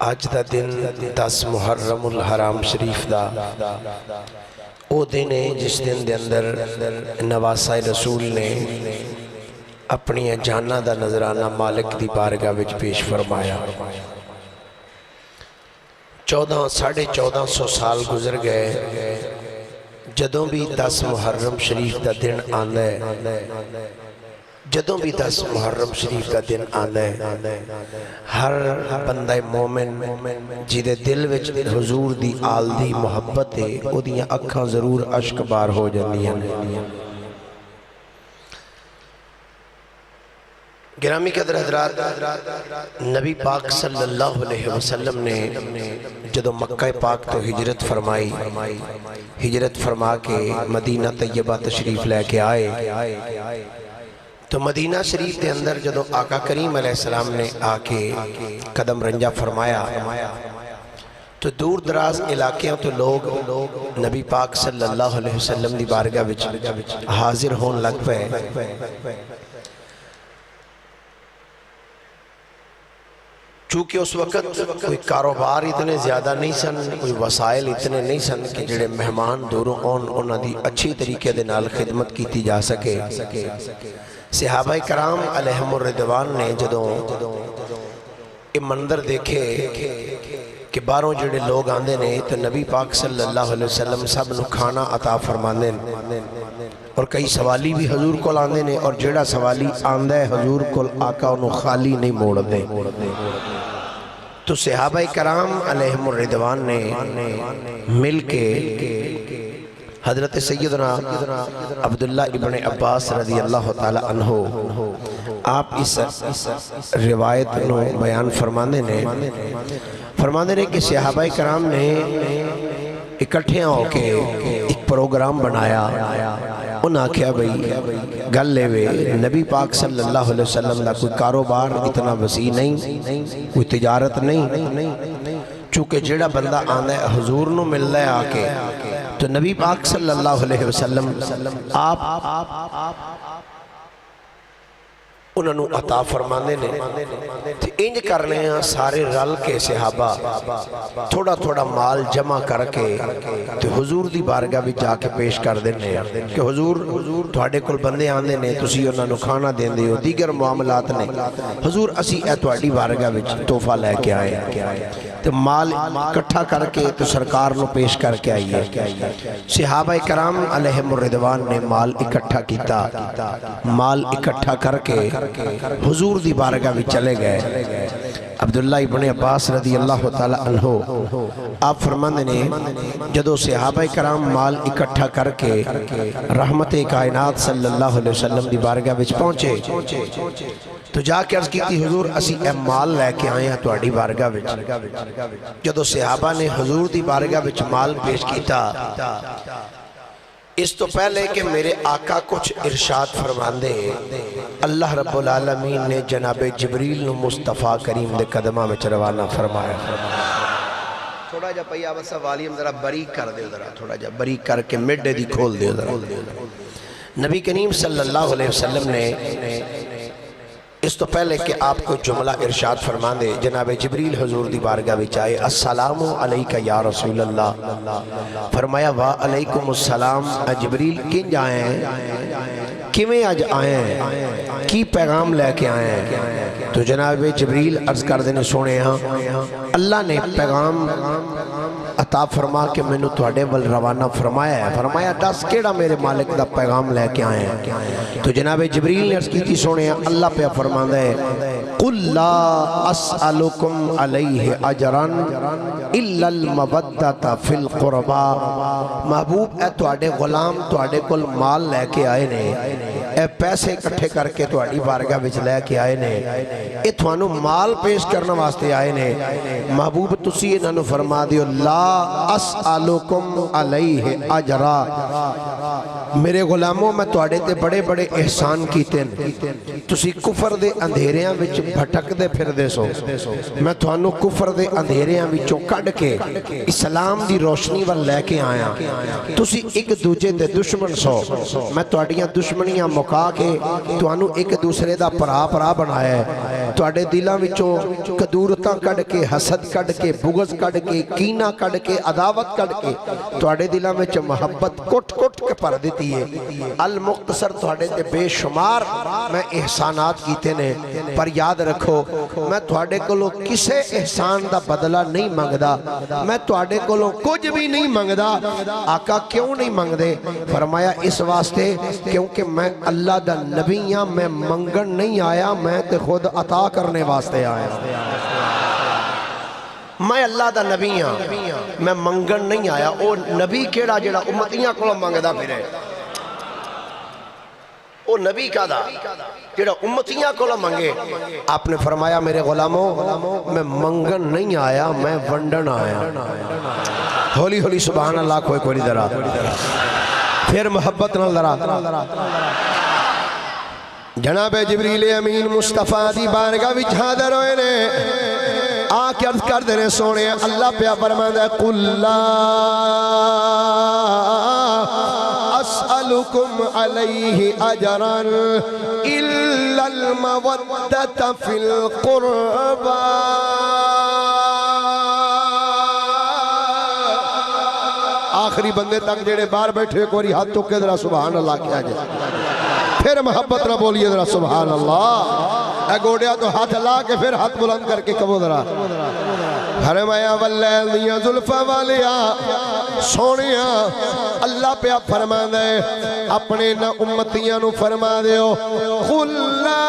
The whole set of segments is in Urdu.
اج دا دن 10 محرم الحرام شریف دا او دن ہے جس دن دے اندر نواسہ رسول نے اپنی جانہ دا نظرانہ مالک دی بارگاہ وچ پیش فرمایا۔ 1400 سال گزر گئے، جدوں بھی 10 محرم شریف دا دن آندا ہے، جدوں بھی 10 محرم شریف کا دن آندا ہے، ہر بندہ مومن جیدے دل وچ حضور دی آل دی محبت ہے، او دیاں اکھاں ضرور اشک بار ہو جاندیاں۔ گرامی قدر حضرات، نبی پاک صلی اللہ علیہ وسلم نے جدو مکہ پاک تو ہجرت فرمائی، ہجرت فرما کے مدینہ طیبہ تشریف لے کے آئے، تو مدینہ شریف کے اندر جدو آقا کریم علیہ السلام نے آ کے قدم رنجہ فرمایا تو دور دراز علاقیاں تو لوگ نبی پاک صلی اللہ علیہ وسلم دی بارگاہ وچ حاضر ہون لگ پے۔ چونکہ اس وقت کوئی کاروبار اتنے زیادہ نہیں سن، کوئی وسائل اتنے نہیں سن کہ جڑے مہمان دوروں انہاں دی اچھی طریقے دے نال خدمت کیتی جا سکے۔ صحابہ کرام علیہم الرضوان نے جدوں یہ منظر دیکھے کہ باہروں جڑے لوگ آندے نے تو نبی پاک صلی اللہ علیہ وسلم سب نو کھانا عطا فرماندے نے، اور کئی سوالی بھی حضور کو آندے نے، اور جڑا سوالی آندہ ہے حضور کو آقا انہوں خالی نہیں موڑ دے۔ تو صحابہ کرام علیہم الرضوان نے مل کے حضرت سیدنا عبداللہ ابن عباس رضی اللہ تعالی عنہ آپ اس روایت نو بیان فرمانے نے کہ صحابہ کرام نے اکٹھے ہو کے ایک پروگرام بنایا۔ انہاں کیا بھئی گل لے وے نبی پاک صلی اللہ علیہ وسلم دا کوئی کاروبار اتنا وسیع نہیں، کوئی تجارت نہیں، چونکہ جڑا بندہ آنا ہے حضور نو مل رہا ہے آکے، تو نبی پاک صلی اللہ علیہ وسلم آپ انہوں نے عطا فرمانے نے انج کرنے ہیں سارے رل کے صحابہ تھوڑا تھوڑا مال جمع کر کے تو حضور دی بارگاہ بھی جا کے پیش کر دینے ہیں کہ حضور تھوڑے کل بندے آنے نے تسی انہوں نے کھانا دین دے ہو دیگر معاملات نے، حضور اسی اے تھوڑی بارگاہ بھی تحفہ لے کے آئے تو مال اکٹھا کر کے تو سرکار نو پیش کر کے آئیے۔ صحابہ کرام علیہم الرضوان نے مال اکٹھا کیتا، مال اکٹھا کر کے حضور دی بارگاہ بھی چلے گئے۔ عبداللہ ابن عباس رضی اللہ تعالی عنہ آپ فرماندے نے جدو صحابہ کرام مال اکٹھا کر کے رحمت کائنات صلی اللہ علیہ وسلم دی بارگاہ وچ پہنچے تو جا کے عرض کی تھی حضور اسی اے مال لے کے آئے ہیں تواڈی بارگاہ وچ۔ جدو صحابہ نے حضور دی بارگاہ وچ مال پیش کیتا، اس تو پہلے کہ میرے آقا کچھ ارشاد فرماندے اللہ رب العالمین نے جناب جبریل نو مصطفیٰ کریم دے قدمہ میں روانہ فرمایا۔ تھوڑا جا پہیا بس والیم ذرا بریک کر دے، ذرا تھوڑا جا بریک کر کے مڈے دی کھول دے۔ نبی کریم صلی اللہ علیہ وسلم نے اس تو پہلے کہ آپ کو جملہ ارشاد فرما دے جناب جبریل حضور دی بارگاہ وچ آئے، السلام علیکہ یا رسول اللہ، فرمایا وعلیکم السلام، جبریل کنج آئے ہیں، کیویں آج آئے ہیں، کی پیغام لے کے آئے ہیں؟ تو جناب جبریل عرض کر دینے سونے ہاں اللہ نے پیغام عطا فرما کے میں نے تواڈے ول روانہ فرمایا ہے۔ فرمایا دس کیڑا میرے مالک دا پیغام لے کے آئے ہیں؟ تو جناب جبریل نے عرض کی تھی سونے اللہ پہ فرماندہ ہے قُلْ لَا أَسْأَلُكُمْ عَلَيْهِ أَجْرًا إِلَّا الْمَوَدَّةَ فِي الْقُرْبَى، محبوب اے تواڈے غلام تواڈے کل مال لے کے آئے نے، اے پیسے کٹھے کر کے تواڈی بارگاہ وچ لے کے آئے نے، اے تھانو مال پیش کرنا واسطے آئے نے، محبوب تسی انہاں نو فرما دیو لا اسألکم علیہ اجرا، میرے غلاموں میں تواڈے تے بڑے بڑے احسان کیتے ہیں، تسی کفر دے اندھیریاں وچ بھٹک دے پھر دے سو، میں تھانو کفر دے اندھیریاں وچوں کڈ کے اسلام دی روشنی ول لے کے آیا، تسی ایک دوجے دے دشمن سو، میں تواڈیاں دشمنیاں مکا کے تانوں ایک دوسرے دا پرا بنایا ہے، تواڈے دلاں وچوں کدورتاں کڈ کے حسد کڈ کے بغض کڈ کے کینہ کڈ کے عداوت کڈ کے تواڈے دلاں وچ محبت کٹ کٹ کے پر دیتی ہے المختصر تواڈے تے بے شمار میں احسانات کیتے نے پر یاد رکھو میں تواڈے کولوں کسے احسان دا بدلہ نہیں منگدا میں تواڈے کولوں کچھ بھی نہیں منگدا آقا کیوں نہیں منگدے فرمایا اس واسطے کیونکہ میں اللہ دا نبی ہاں میں منگن نہیں آیا میں تے خود عطا کرنے واسطے آیا میں اللہ دا نبی ہاں میں منگن نہیں آیا او نبی کیڑا جڑا امتیاں کولوں منگدا پھرے او نبی کا دا جڑا امتیاں کولوں منگے آپ نے فرمایا میرے غلاموں میں منگن نہیں آیا میں ونڈن آیا ہولی ہولی سبحان اللہ کوئی کوئی درا پھر محبت نہ لرا جناب جبریل امین مصطفیٰ دی بارگاہ وچ حاضر ہوئے نے آکے عرض کر دینے سونے اللہ پہ فرماتا ہے قُلْ لَا أَسْأَلُكُمْ عَلَيْهِ أَجْرًا إِلَّا الْمَوَدَّةَ فِي الْقُرْبَى آخری بندے تک جڑے بار بیٹھے کوئی ہاتھ تو کے ذرا سبحان اللہ کیا جائے پھر محبت نہ بولیے ذرا سبحان اللہ اے گوڑیا تو ہاتھ لا کے پھر ہاتھ بلند کر کے کبو ذرا فرمایا واللیل دیاں زلفہ والیا سونیا اللہ پہ آپ فرما دے اپنے نہ امتیاں نو فرما دے قُلْ لَا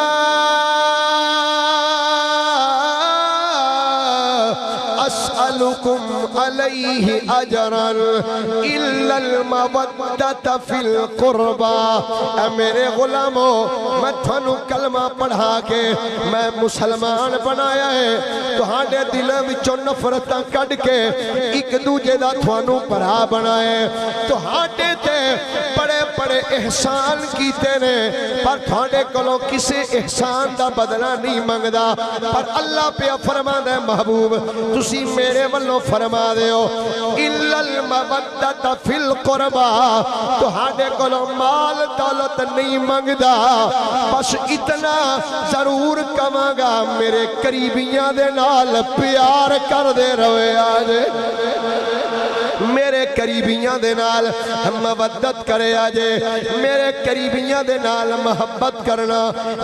أَسْأَلُكُمْ عَلَيْهِ أَجْرًا إِلَّا الْمَوَدَّةَ فِي الْقُرْبَى اے میرے غلاموں میں تھانو کلمہ پڑھا کے میں مسلمان بنایا ہے تو ہاں دلوں وچوں نفرتاں کڈ کے ایک دوجے دا تھانو پڑھا بنائے تو ہاں تے بڑے بڑے احسان کیتے نے پر تھانے کولوں کسے احسان دا بدلہ نہیں منگدا پر اللہ پہ فرما دے محبوب تسی میرے والوں فرما دے ہو إِلَّا الْمَوَدَّةَ فِي الْقُرْبَى تو ہانے کولوں مال دولت نہیں منگدا بس اتنا ضرور کماگا میرے قریبیاں دے نال پیار کر دے روے آجے میرے قریبیاں دے نال مودت کرے آجے میرے قریبیاں دے نال محبت کرنا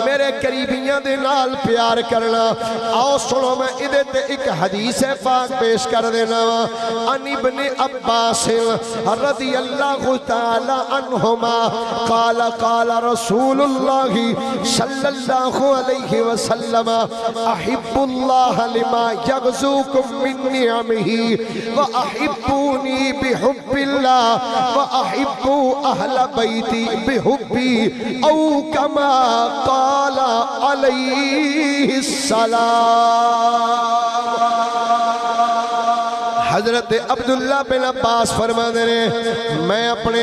میرے قریبیاں دے نال پیار کرنا آؤ سنو میں ادھے تے ایک حدیث پاک پیش کر دینا ان ابن عباس رضی اللہ تعالی عنہما قال قال رسول اللہ صلی اللہ علیہ وسلم احب اللہ لما یغزوکم من نعمہ واحبونی بحب اللہ وَأَحِبُّ أَهْلَ بَيْتِ بِحُبِّي أَوْ كَمَا قَالَ عَلَيْهِ السَّلَامُ حضرت عبداللہ بن عباس فرما دے رہے میں اپنے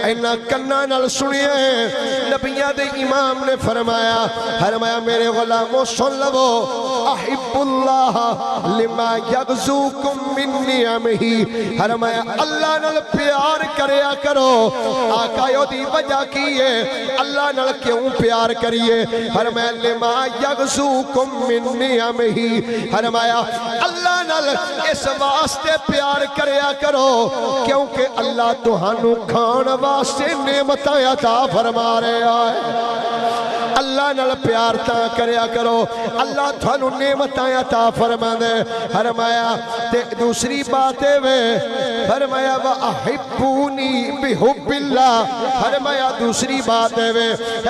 اینا کنہ نال سنیا ہے نبیہ دے امام نے فرمایا میرے غلاموں سن لو احب اللہ لما یغزوکم من نعمہ فرمایا اللہ نال پیار کریا کرو آقا یو دی وجہ کیے اللہ نال کیوں پیار کریے فرمایا لما یغزوکم من نعمہ فرمایا اللہ نال اس واسطے پیار کریا کرو کیونکہ اللہ تہانو کھان واسطے نعمتاں عطا فرما رہے آئے اللہ نال پیار تا کریا کرو اللہ تھانو نعمتاں عطا فرما دے فرمایا تے دوسری باتیں وے فرمایا وَأَحِبُّونِي بِحُبِّ اللَّهِ فرمایا دوسری باتیں وے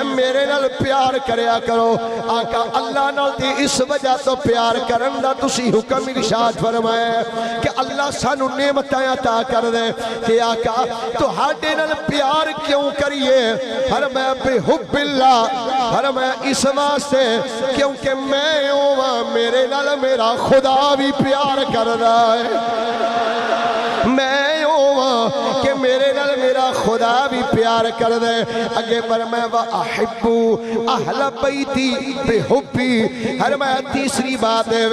میرے نال پیار کریا کرو آقا اللہ نال تے اس وجہ تو پیار کرن دا تسی حکم ارشاد فرمایا کہ اللہ سانو نعمتاں عطا کر دے کہ آقا تو ہاڈے نال پیار کیوں کریے فرمایا بِحُبِّ اللَّهِ فرمایا اس واسطے کیونکہ میں ہوں میرے نال میرا خدا بھی پیار کر رہا ہے میں ہوں کہ میرے نال میرا خدا بھی پیار کر دے اگے فرمایا وَأَحِبُّ أَهْلَ بَيْتِي بِحُبِّي فرمایا تیسری بات ہے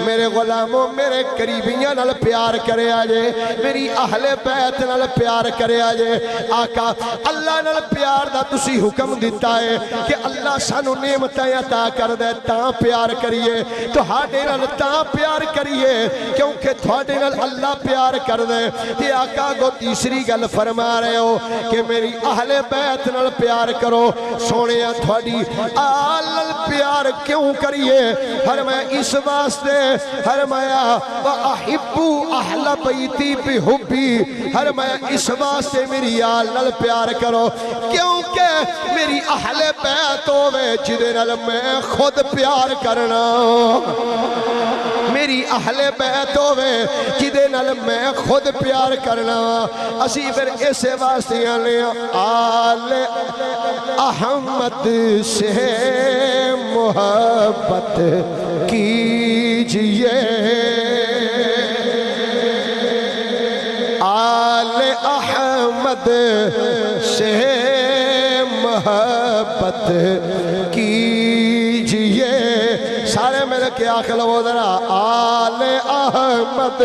میرے غلاموں میرے قریبیاں نال پیار کرے آجے میری اہل بیت نال پیار کرے آجے آقا اللہ نال پیار دا تسی حکم دیتا ہے کہ اللہ سانو نعمتیں عطا کر دے تاں پیار کریے تو ہاڈے نال تاں پیار کریے کیونکہ تھوڑے نال اللہ پیار کر دے تے آقا کو تیسری گل فرما رہے ہو کہ میری اہل بیت نال پیار کرو سونے تھوڑی آل نال پیار کیوں کریے فرمایا اس واسطے فرمایا وَأَحِبُّ أَهْلَ بَيْتِي بِحُبِّي فرمایا اس واسطے میری آل نال پیار کرو کیونکہ میری اہل بیت ہوئے جدے نال میں خود پیار کرنا میری اہل بیت ہوئے جدے نال میں خود پیار کرنا اسی پھر اسے واسطے آل احمد سے محبت کیجئے آل احمد سے محبت کیجئے سارے مل کے آخر لو ذرا آل احمد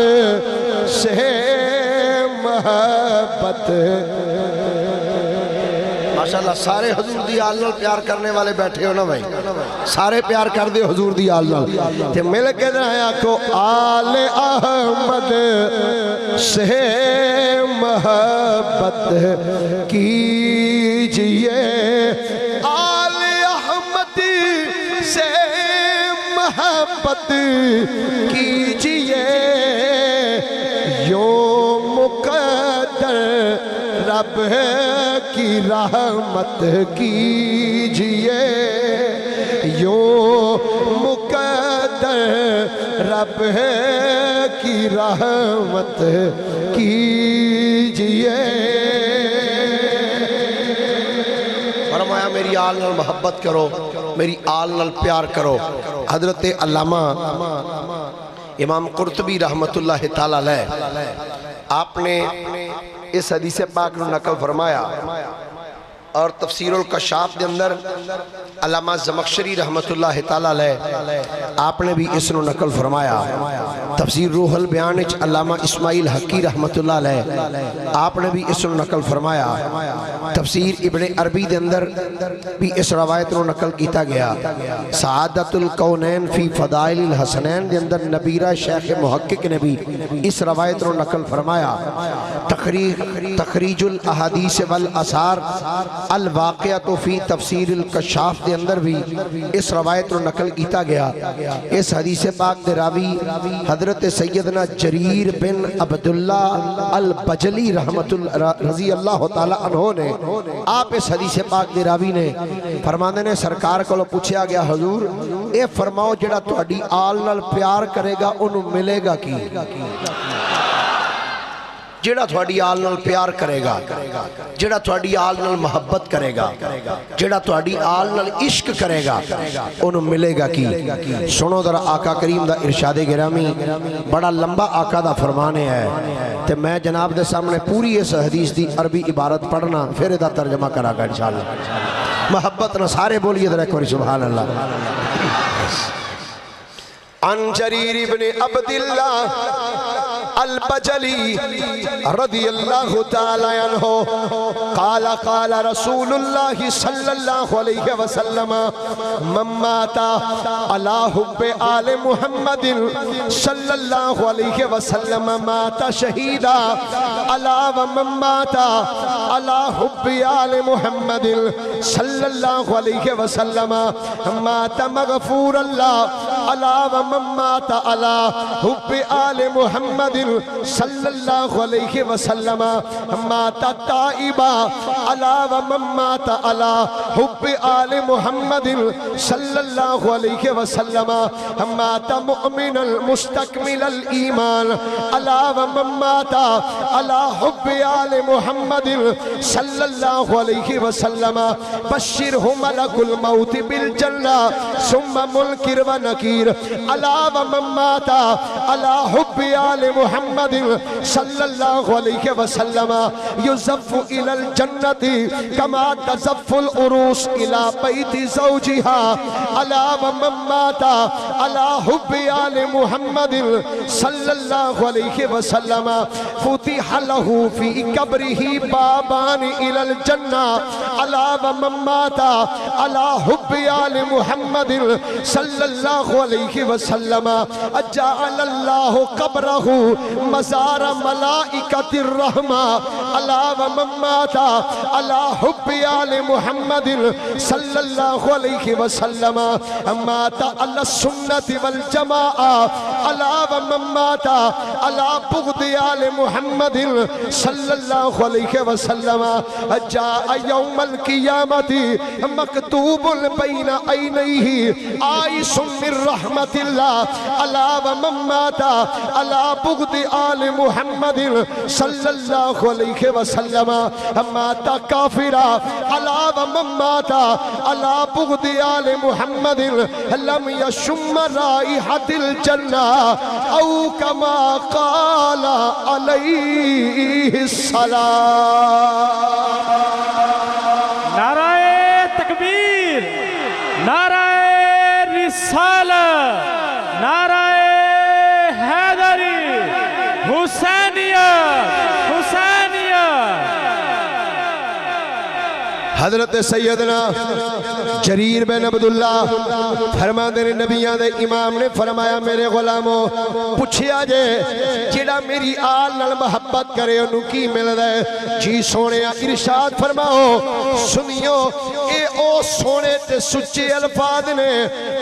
سے محبت ماشاءاللہ سارے حضور دی آل نال پیار کرنے والے بیٹھے ہو نا بھائی سارے پیار کر دے حضور دی آل نال تے مل کے دنایا کو آل احمد سے محبت کیجئے آل احمد سے محبت کیجئے یوں مقدر رب کی رحمت کیجئے یوں مقدر رب کی رحمت کیجئے فرمایا میری آل نال محبت کرو میری آل نال پیار کرو حضرت علامہ امام قرطبی رحمت اللہ تعالیٰ علیہ آپ نے اس حدیث پاک نے نقل فرمایا اور تفسیر الکشاف کے اندر علامہ زمخشری رحمت اللہ تعالیٰ علیہ آپ نے بھی اس نے نقل فرمایا تفسیر روح البیان علامہ اسماعیل حقی رحمت اللہ علیہ آپ نے بھی اس نے نقل فرمایا تفسیر ابن عربی کے اندر بھی اس روایت نے نقل کیتا گیا سعادت القونین فی فضائل الحسنین کے اندر نبیرہ شیخ محقق نے بھی اس روایت نے نقل فرمایا تخریج الاحادیث والآثار الواقعہ فی تفسیر الکشاف کے اندر بھی اس روایت کو نقل کیتا گیا اس حدیث پاک دے راوی حضرت سیدنا جریر بن عبداللہ البجلی رحمت رضی اللہ تعالی عنہ نے آپ اس حدیث پاک دے راوی نے فرماندے نے سرکار کو پوچھا گیا حضور اے فرماؤ جڑا تہاڈی آل نال پیار کرے گا انہوں ملے گا کی جڑا تھوڑی آل نال پیار کرے گا جڑا تھوڑی آل نال محبت کرے گا جڑا تھوڑی آل نال عشق کرے گا انہوں ملے گا کی سنو ذرا آقا کریم دا ارشاد گرامی بڑا لمبا آقا دا فرمانے ہے تے میں جناب دے سامنے پوری اس حدیث دی عربی عبارت پڑھنا پھر دا ترجمہ کرا گا انشاءاللہ محبت نہ سارے بولیے ذرا ایک بار سبحان اللہ عن جریر بن عبداللہ البجلی رضی اللہ تعالی عنہ قال قال رسول اللہ صلی اللہ علیہ وسلم من مات علی حب آل محمد صلی اللہ علیہ وسلم مات شہیدا علی ومن مات علی حب آل محمد صلی اللہ علیہ وسلم مات مغفور اللہ علی ومن مات علی حب آل محمد صلی اللہ علیہ وسلم مات تائبا علی ومن مات علی حب آل محمد صلی اللہ علیہ وسلم مات مؤمنا مستکمل الایمان علی ومن مات علی حب آل محمد صلی اللہ علیہ وسلم بشرہ ملک الموت بالجنہ ثم منکر و نکیر والأخير ألا ومن مات على حب آل محمد صلى الله عليه وسلم يزف إلى الجنة كما تزف العروس إلى بيت زوجها ألا ومن مات على حب آل محمد صلى الله عليه وسلم فتح له في قبره بابان إلى الجنة ألا ومن مات على حب آل محمد صلى الله عليه وسلم جعل الله قبره مزار ملائكة الرحمة ألا ومن مات على حب آل محمد صلى الله عليه وسلم مات على السنة والجماعة ألا ومن مات على بغض آل محمد صلى الله عليه وسلم جاء يوم القيامة مكتوب بين عينيه عائش من رحمة الله ألا ومن مات على بغض آل محمد صلى الله عليه وسلم مات كافرا ألا ومن مات على بغض آل محمد لم يشم رائحة الجنة أو كما قال عليه السلام. نعرہ تکبیر، نعرہ رسالت، نعرہ حیدری، حسینیت، حسینیت. حضرت سیدنا جریر بن عبداللہ فرماندے نے نبیاں دے امام نے فرمایا میرے غلاموں پوچھیا جے جڑا میری آل نال محبت کرے انہوں کی مل دے. جی سونے ارشاد فرماؤ سنیو اے او سونے تے سچے الفاظ نے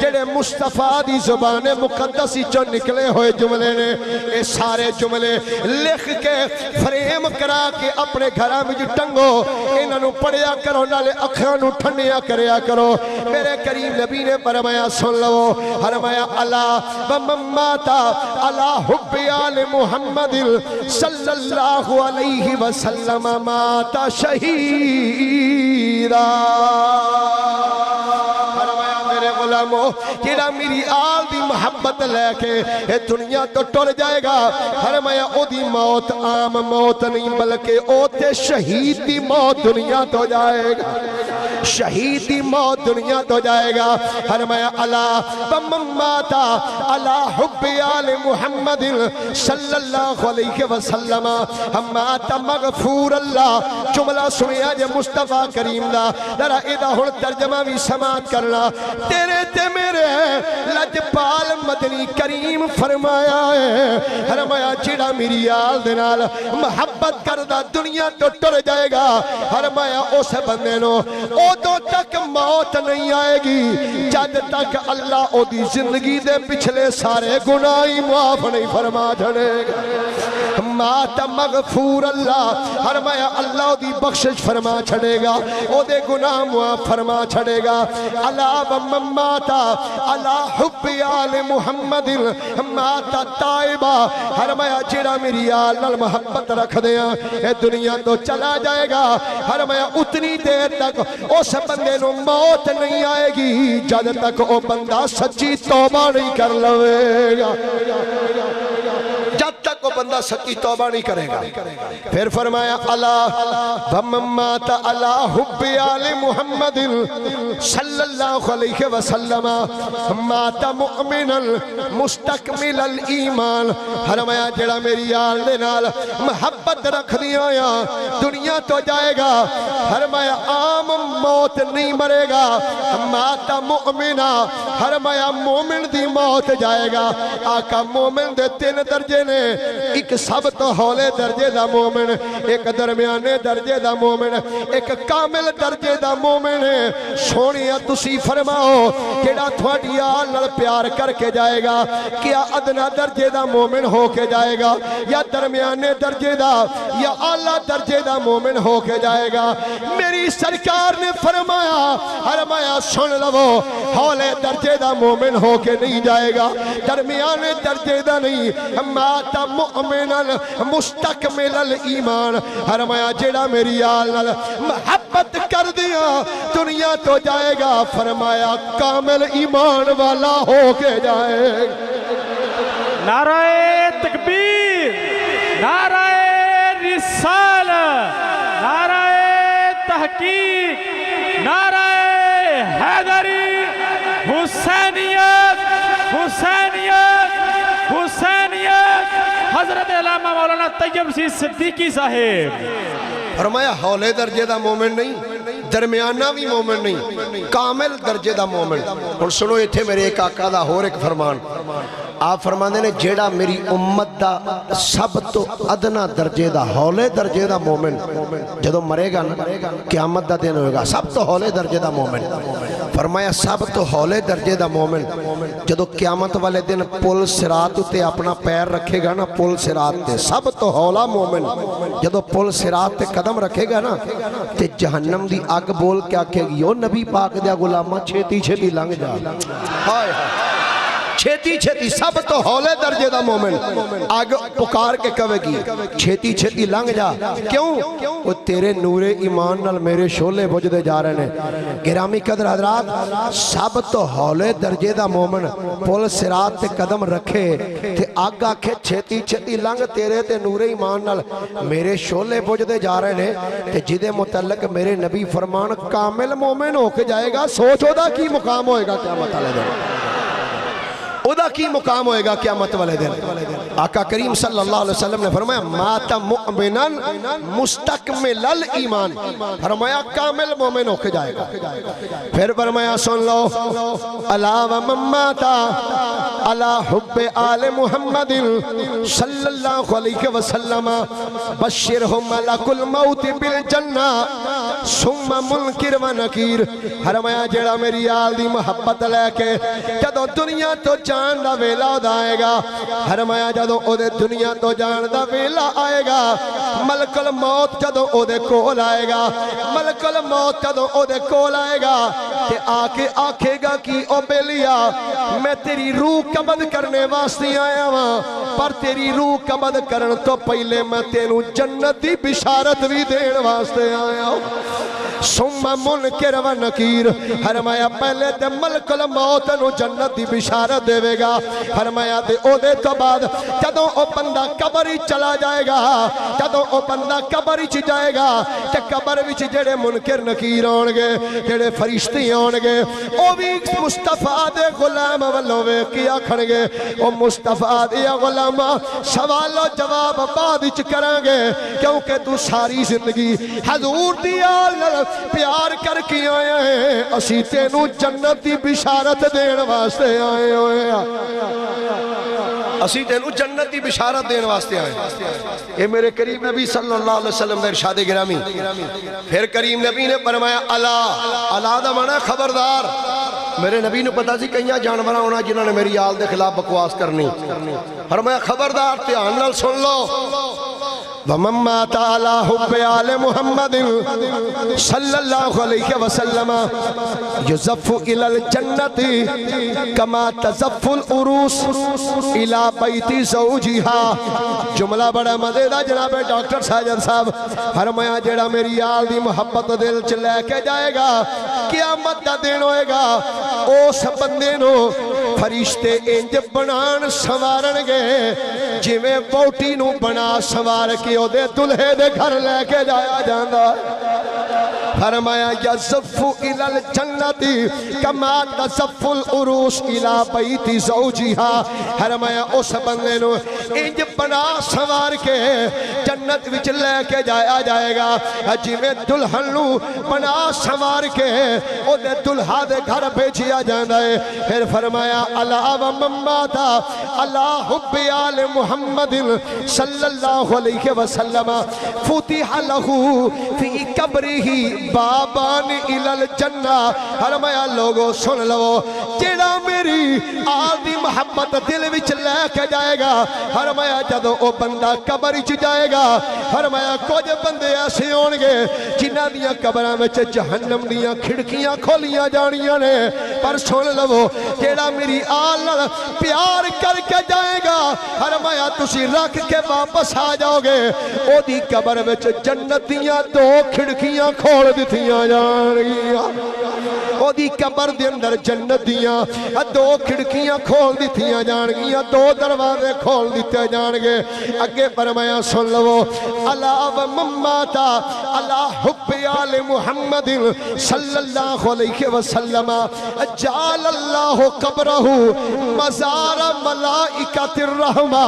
جڑے مصطفیٰ دی زبان مقدسی چو نکلے ہوئے جملے نے. اے سارے جملے لکھ کے فریم کرا کے اپنے گھرہ میں جو ٹنگو انہوں نے پڑھیا کرو نالے اکھانو ٹھنڈیا کریا کرو. میرے کریم نبی نے فرمایا سن لو فرمایا اللہ ومن مات علی حب آل محمد صلی اللہ علیہ وسلم مات شہیدا. جیڑا میری آل دی محبت لے کے اے دنیا تو ٹر جائے گا فرمایا او دی موت عام موت نہیں بلکہ او تے شہید دی موت دنیا تو جائے گا. شہید دی موت دنیا تو جائے گا. فرمایا اللہ ومن مات علی حب آل محمد صلی اللہ علیہ وسلم مات مغفور اللہ. جملہ سنیا جے مصطفیٰ کریم دا ذرا ادھا ہن ترجمہ بھی سماعت کرنا. تیرے تے میرے لجپال مدنی کریم فرمایا ہے فرمایا جڑا میری آل دے نال محبت کردہ دنیا تو ٹر جائے گا فرمایا اس بندے نو ادو تک موت نہیں آئے گی جد تک اللہ او دی زندگی دے پچھلے سارے گناہی معاف نہیں فرما چھڑے گا. مات مغفور اللہ فرمایا اللہ دی بخشش فرما چھڑے گا او دے گناہ معاف فرما چھڑے گا. اللہ ومن مات علی حب آل محمد مات تائبہ فرمایا جڑا میری آل نال محبت رکھ دیا اے دنیا تو چلا جائے گا فرمایا اتنی دیر تک اس بندے نو موت نہیں آئے گی جب تک او بندہ سچی توبہ نہیں کر لوے گا. جب تک وہ بندہ سچی توبہ نہیں کرے گا. پھر فرمایا اللہ ومن مات علی حب آل محمد صلی اللہ علیہ وسلم مات مؤمنا مستکمل الایمان. فرمایا جڑا میری آل دے نال محبت رکھ دیا یا دنیا تو جائے گا فرمایا عام موت نہیں مرے گا. مات مؤمنا فرمایا مومن دی موت جائے گا. آقا مومن دے 3 درجے نے ایک سب تو ہولے درجے دا مومن ایک درمیانے درجے دا مومن ایک کامل درجے دا مومن ہے. سونیا تسی فرماؤ کیڑا تھوڑی آل نال پیار کر کے جائے گا کیا ادنا درجے دا مومن ہو کے جائے گا یا درمیانے درجے دا یا اعلیٰ درجے دا مومن ہو کے جائے گا. میری سرکار نے فرمایا سن لو ہولے درجے دا مومن ہو کے نہیں جائے گا درمیانے درجے دا نہیں. مات مؤمنا مستکمل الایمان فرمایا جڑا میری آل نال محبت کر دیا دنیا تو جائے گا فرمایا کامل ایمان والا ہو کے جائے گا نعرہ تکبیر، نعرہ رسالت، نعرہ تحقیق، نعرہ حیدری، حسینیت، حسینیت، حسینیت، حضرت علامہ مولانا طیب سی صدیقی صاحب۔ فرمایا ہولے درجے دا مومن نہیں، درمیانہ بھی مومن نہیں، کامل درجے دا مومن۔ اور سنو ایتھے میرے ایک آقا دا اور ایک فرمان، آپ فرماندے نے جیڑا میری امت دا سب تو ادنا درجے دا ہولے درجے دا مومن جدو مرے گا نا قیامت دا دن ہوئے گا سب تو ہولے درجے دا مومن۔ فرمایا سب تو ہولے درجے دا مومن جدو قیامت والے دن پل صراط تے اپنا پیر رکھے گا نا پل صراط تے سب تو ہولا مومن جدو پل صراط تے قدم رکھے گا نا تے جہنم دی آگ بول کیا کہے گی او نبی پاک دیا غلامہ چھیتی چھیتی لنگ جا ہائے چھیتی چھیتی سب تو ہولے درجے دا مومن آگ پکار کے کہے گی چھیتی چھیتی لنگ جا کیوں وہ تیرے نور ایمان نال میرے شولے بجھدے جا رہے ہیں۔ گرامی قدر حضرات سب تو ہولے درجے دا مومن پل صراط تے قدم رکھے تے آگ آکھے چھیتی چھیتی لنگ تیرے تے نور ایمان نال میرے شولے بجھدے جا رہے ہیں تے جدے متعلق میرے نبی فرمان کامل مومن ہو کے جائے گا سوچو دا کی مقام ہوئے گا قیامت والے دن ادا کی مقام ہوئے گا قیامت والے دن۔ آقا کریم صلی اللہ علیہ وسلم نے فرمایا مات مؤمنا مستکمل الایمان فرمایا کامل مومن ہو کے جائے گا۔ پھر فرمایا سن لو الا ومن مات علی حب آل محمد صلی اللہ علیہ وسلم بشرہم ملک الموت بالجنہ ثم منکر و نکیر فرمایا جڑا میری آل دی محبت لے کے جدو دنیا تو جان دا ویلا آئے گا فرمایا جدو او دے دنیا تو جان دا ویلا آئے گا ملک الموت جدو او دے کول آئے گا ملک الموت جدو او دے کول آئے گا تے آکے آکھے گا کی او بیلیا میں تیری روح قبض کرنے واسطے آیا ہاں پر تیری روح قبض کرن تو پہلے میں تینوں جنت دی بشارت بھی دین واسطے آیا ہوں۔ ثم منکر و نکیر فرمایا پہلے تے ملک الموت نو جنت دی بشارت دے گا فرمایا تے او دے تو بعد جدوں او بندہ قبر ہی چلا جائے گا جدوں او بندہ قبر ہی جائے گا تے قبر وچ جڑے منکر نکیر ہون گے جڑے فرشتے ہون گے او بھی مصطفیٰ دے غلام والوں ویکھ کے آکھن گے او مصطفیٰ دے غلام سوال و جواب بعد وچ کران گے کیونکہ تو ساری زندگی حضور دی آل نال پیار کر کے آئے ہیں اسی تینوں جنت دی بشارت دین واسطے آئے ہوئے اسی تینوں جنت دی بشارت دین واسطے آئے ہیں۔ اے میرے کریم نبی صلی اللہ علیہ وسلم دے ارشاد گرامی پھر کریم نبی نے فرمایا الا دا معنی خبردار میرے نبی نے پتا سی کئیاں جانوراں ہونا جنہوں نے میری آل دے خلاف بکواس کرنی فرمایا خبردار دھیان نال سن لو ومن مات علی حب آل محمد صلی اللہ علیہ وسلم یزف الی الجنت کما تزف العروس الی بیت زوجها جملہ بڑا مزیدار جناب ڈاکٹر ساجد صاحب فرمایا جڑا میری آل دی محبت دل چ لے کے جائے گا قیامت دا دن ہوئے گا اس بندے نو فرشتے انج بنان سوارن گے جویں بوٹی نو بنا سوار کے او دے دلہے دے گھر لے کے جایا جاندہ فرمایا یزف الی الجنت کما تزف العروس الی بیت زوجها فرمایا اس بندے نو انج بنا سوار کے جنت وچ لے کے جایا جائے گا جویں دلہن نو بنا سوار کے او دے دلہا دے گھر بھیجیا جاندا ہے پھر فرمایا الا ومن مات علی حب آل محمد صلی اللہ علیہ وسلم فتح له فی قبرہ بابان الی الجنہ فرمایا لوگو سن لو جیڑا جڑا میری آل دی محبت دل وچ لے کے جائے گا فرمایا جدوں او بندہ قبر وچ جائے گا فرمایا کچھ بندے ایسے ہون گے جنہاں دیاں قبراں وچ جہنم دیاں کھڑکیاں کھولیاں جانیاں نے پر سن لو جڑا میری آل نال پیار کر کے جائے گا فرمایا تسی رکھ کے واپس آ جاؤ گے او دی قبر وچ جنت دیاں دو کھڑکیاں کھول دتیاں جان گیاں او دی قبر دے اندر جنت دیاں دو کھڑکیاں کھول دتیاں جان گیاں دو دروازے کھول دیتے جان گے اگے فرمایا سن لو الا و مماتا الا حب آل محمد صلی اللہ علیہ وسلم جعل اللہ قبرہ مزار ملائکۃ الرحمہ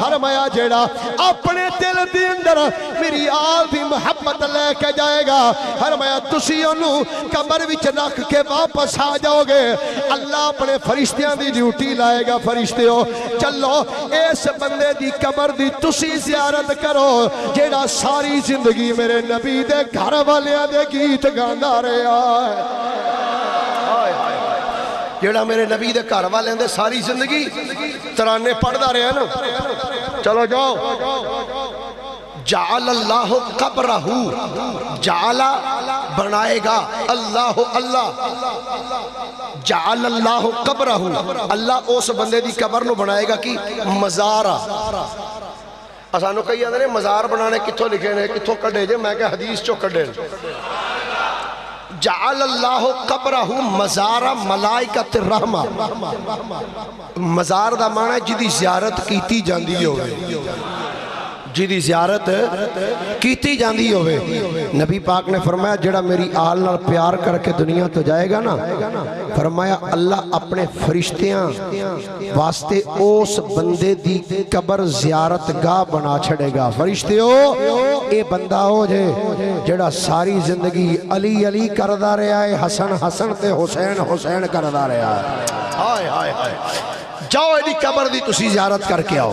فرمایا جیڑا اپنے دل دے اندر میری آل دی محبت لے کے جائے گا فرمایا تسی انہوں قبر وچ رکھ کے واپس آ جاؤ گے اللہ اپنے فرشتیاں دی ڈیوٹی لائے گا فرشتے ہو چلو اس بندے دی قبر دی تسی زیارت کرو جیڑا ساری زندگی میرے نبی دے گھر والیاں دے گیت گاندا رہیا ہے جیڑا میرے نبی دے گھر والیاں دے ساری زندگی ترانے پڑھدا رہیا نا چلو جاؤ جعل اللہ قبرہ جعل بنائے گا اللہ اللہ جعل اللہ قبرہ اللہ اس بندے دی قبر نو بنائے گا کی مزارہ اسانو کئی آدھے مزار بنانے کتھوں لکھے نے کتھوں کڑے جے میں کہ حدیث چو کڑے جعل اللہ قبرہ مزار ملائکۃ الرحمہ مزار دا معنی ہے جدی زیارت کیتی جاندی ہوئے جدی زیارت کیتی جاندی ہوئے نبی پاک نے فرمایا جڑا میری آل نال پیار کر کے دنیا تو جائے گا نا فرمایا اللہ اپنے فرشتیاں واسطے اس بندے دی قبر زیارت گاہ بنا چھڑے گا فرشتے ہو اے بندہ ہو جے جڑا ساری زندگی علی علی کردہ رہا ہے حسن حسن تے حسین حسین کردہ رہا ہے ہائے ہائے ہائے جاؤ ایدی قبر دی تسی زیارت کر کے آؤ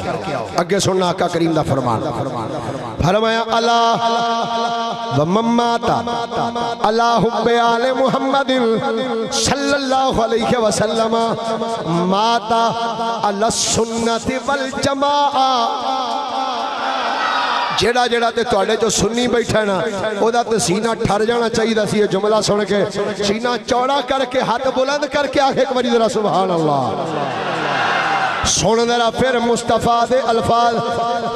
اگے سننا آقا کریم دا فرمان فرمایا اللہ ومماتا اللہ حب آل محمد صلی اللہ علیہ وسلم ماتا اللہ سنت والجماعہ جیڑا جیڑا تے توڑے جو سنی بیٹھا نا او دا تے سینہ ٹھر جانا چاہیے دا سی یہ جملہ سن کے سینہ چوڑا کر کے ہاتھ بلند کر کے آخے ایک باری ذرا سبحان اللہ سن ذرا پھر مصطفیٰ دے الفاظ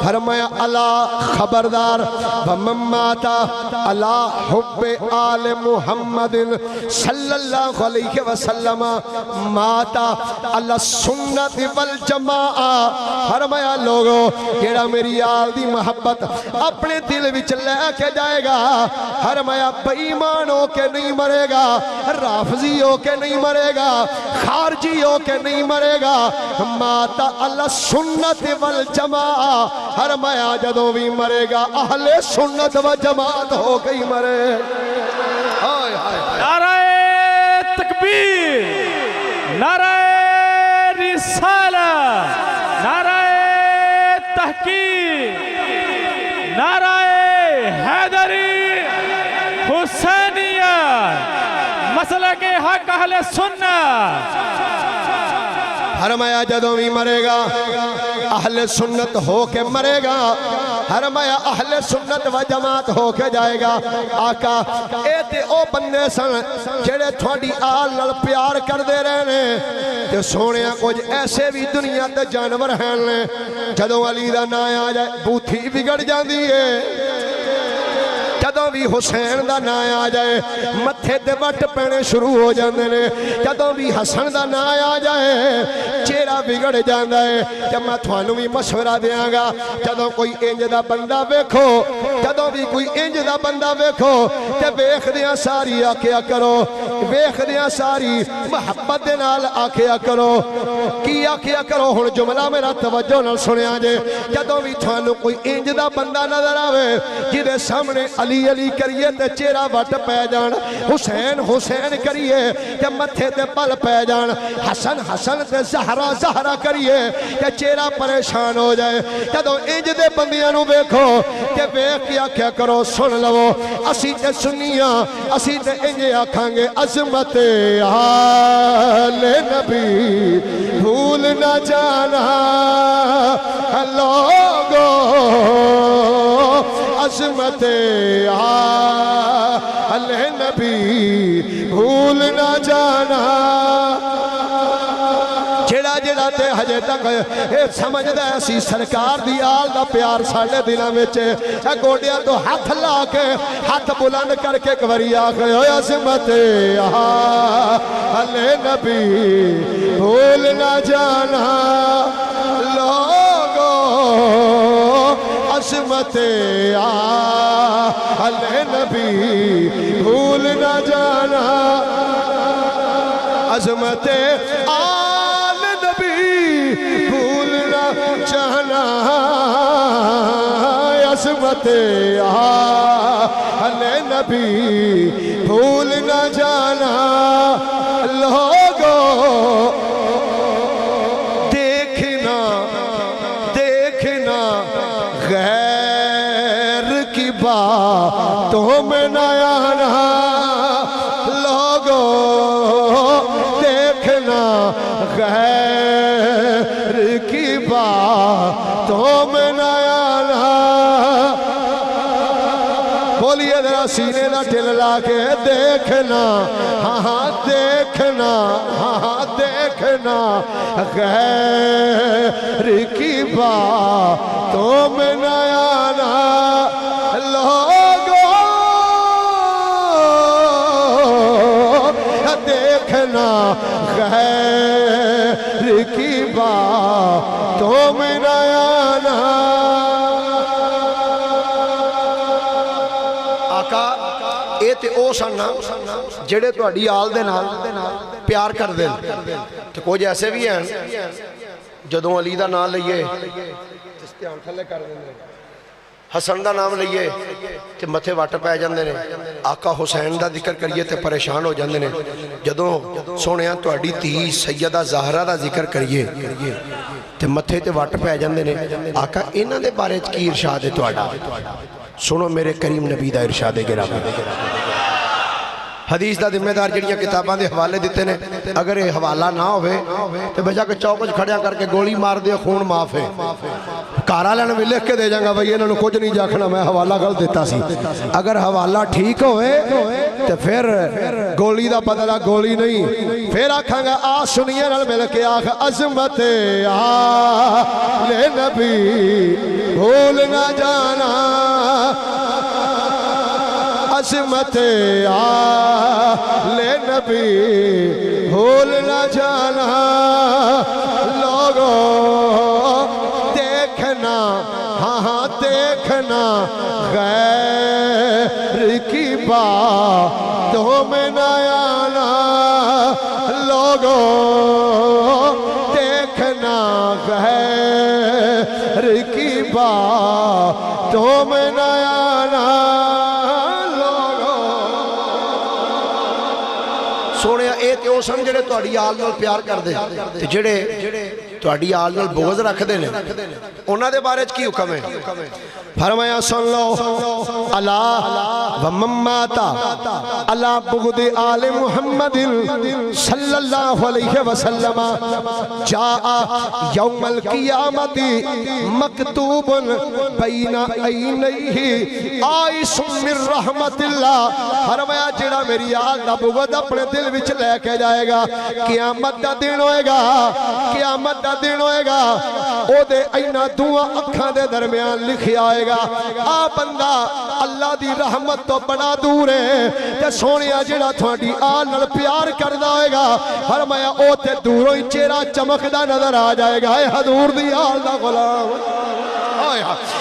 فرمایا اللہ خبردار ومماتا اللہ حب آل محمد صلی اللہ علیہ وسلم ماتا اللہ سنت والجماعہ فرمایا لوگوں جیڑا میری آل دی محبت اپنے دل وچ لے کے جائے گا فرمایا بے ایمان ہو کے نہیں مرے گا رافضی ہو کے نہیں مرے گا خارجی ہو کے نہیں مرے گا ماتا اللہ سنت والجماعہ فرمایا جدوں بھی مرے گا اہل سنت و جماعت ہو گئی مرے نعرہ تکبیر نعرہ رسالہ نعرہ تحقیق نعرہ حیدری حسینیت مسلک حق اہل سنت فرمایا جدوں بھی مرے گا اہل سنت ہو کے مرے گا فرمایا اہل سنت و جماعت ہو کے جائے گا آقا اے تے او بندے سن جڑے تھوڑی آل نال پیار کر دے رہنے تے سونے کچھ ایسے بھی دنیا تے جانور ہیں جدوں علی دا نا آ جائے بوتھی بگڑ جاندی ہے جدوں بھی حسین دا نا آ جائے متھے دے وٹ پینے شروع ہو جاندے نے جدوں بھی حسن دا نا آ جائے چہرہ بگڑ جاندا ہے کہ میں تھانوں بھی مشورہ دیاں گا جدوں کوئی انج دا بندہ ویکھو جدوں بھی کوئی انج دا بندہ ویکھو تے ویکھدیاں ساری آکھیا کرو ویکھدیاں ساری محبت دے نال آکھیا کرو کی آکھیا کرو ہن جملہ میرا توجہ نال سنیا جے جدوں بھی تھانوں کوئی انج دا بندہ نظر آوے جدے سامنے علی علی کریے تے چہرہ وٹ پہ جان حسین حسین کریے تے متھے تے پل پہ جان حسن حسن تے زہرہ زہرہ کریے تے چہرہ پریشان ہو جائے جدوں انج دے بندیاں نو ویکھو تے ویکھ کے آکھیا کرو سن لو اسی تے سنیاں اسی تے انج آکھاں گے عظمت آل نبی بھول نہ جانا لوگو عظمت آل نبی بھول نہ جانا جڑا جڑا تے ہجے تک سمجھدا اسی سرکار دی آل دا پیار ساڈے دلاں وچ گوڈیاں تو ہاتھ لا کے ہاتھ بلند کر کے ایک واری آکھے اوے عظمت آل نبی بھول نہ جانا لوگو عظمت آل نبی بھول نہ جانا عظمت آل نبی بھول نہ جانا عظمت آل نبی بھول نہ جانا لوگو دیکھنا دیکھنا غیر کی باتوں میں نہ آنا لوگو دیکھنا غیر کی باتوں میں نہ آنا بولیے ذرا سینے دا ٹل لا کے دیکھنا ہاں دیکھنا ہاں دیکھنا غیر کی باتوں میں نہ آنا لوگو دیکھنا غیر کی باتوں میں نہ آنا آقا اے تے او سن جڑے تہاڈی آل دے نال پیار کر دے تے کچھ ایسے بھی ہیں جدوں علی دا نام لئیے دھیان تھلے کر دے حسن دا نام لئیے تے متھے وٹ پے جاندے نے آقا حسین دا ذکر کریے تے پریشان ہو جاندے نے جدوں سونیاں تہاڈی دھی سیدہ زہرا دا ذکر کریے تے متھے تے وٹ پے جاندے نے آقا انہاں دے بارے وچ کی ارشاد ہے تہاڈا سنو میرے کریم نبی دا ارشاد گرامی حدیث دا ذمہ دار جڑیاں کتاباں دے حوالے دیتے نے اگر یہ حوالہ نہ ہوئے تو بجا کے چوکچ کھڑیا کر کے گولی مار دے خون معاف ہے کارا لینا بھی لکھ کے دے جائیں گا بھئی انہوں نے کچھ نہیں جاکھنا میں حوالہ غلط دیتا سی اگر حوالہ ٹھیک ہوئے تو پھر گولی دا بدلہ گولی نہیں پھر آکھاں گا آ سنیے نال مل کے آکھ عظمت آل نبی بھول نہ جانا عظمت آل نبی بھول نہ جانا لوگو دیکھنا ہاں دیکھنا غیر کی باتوں میں نہ آنا لوگو دیکھنا غیر کی باتوں میں نہ آنا سونے اے تے او سن جڑے تہاڈی آل نال پیار کر دے تے جڑے تہاڈی آل نال بغض رکھ دے نے انہاں دے بارے وچ کی حکم ہے فرمایا سن لو الا ومماتا الا بغض آل محمد صلی اللہ علیہ وسلم جاء یوم القیامت مکتوب بین عینیہ آئس من رحمت اللہ فرمایا جڑا میری آل دا بغض اپنے دل وچ لے کے جائے گا قیامت دا دن ہوئے گا قیامت دا دن ہوئے گا او دے اینا دعا اکھاں دے درمیان لکھی آئے گا آ بندہ اللہ دی رحمت تو بڑا دور ہے تے سونیا جڑا تھوڑی آل نال پیار کردہ ہوئے گا فرمایا او تے دوروں ہی چہرہ چمکدہ نظر آ جائے گا اے حضور دی آل دا غلام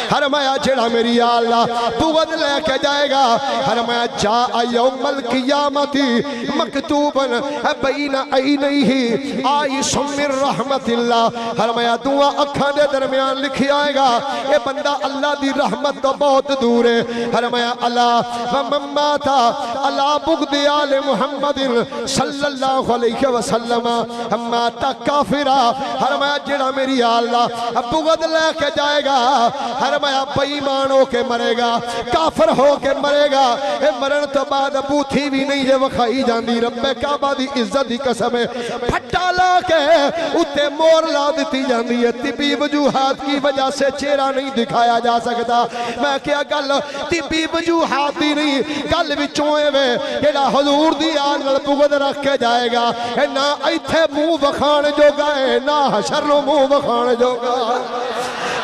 فرمایا جڑا میری اللہ بغض لے کے جائے گا فرمایا جاء یوم القیامت مکتوبا بین عینیہ آئس من رحمت اللہ فرمایا دعا اکھاں دے درمیان لکھی آئے گا اے بندہ اللہ دی رحمت تو بہت دور ہے فرمایا اللہ ومن مات علی بغض آل محمد صلی اللہ علیہ وسلم مات کافرا فرمایا جڑا میری اللہ بغض لے کے جائے گا فرمایا بے ایمان ہو کے مرے گا، کافر ہو کے مرے گا، اے مرن تو بعد بوتھی بھی نہیں جے وکھائی جاندی، رب کعبہ دی عزت دی قسم ہے پھٹا لا کے اتے مور لا دیتی جاندی ہے، طبی وجوہات کی وجہ سے چہرہ نہیں دکھایا جا سکتا۔ میں کیا گل طبی وجوہات دی نہیں، گل وچوئے وے جیڑا حضور دی آل نال بغض رکھ کے جائے گا، اے نہ ایتھے منہ وکھان جو گئے نہ حشر نو منہ وکھان جو گا۔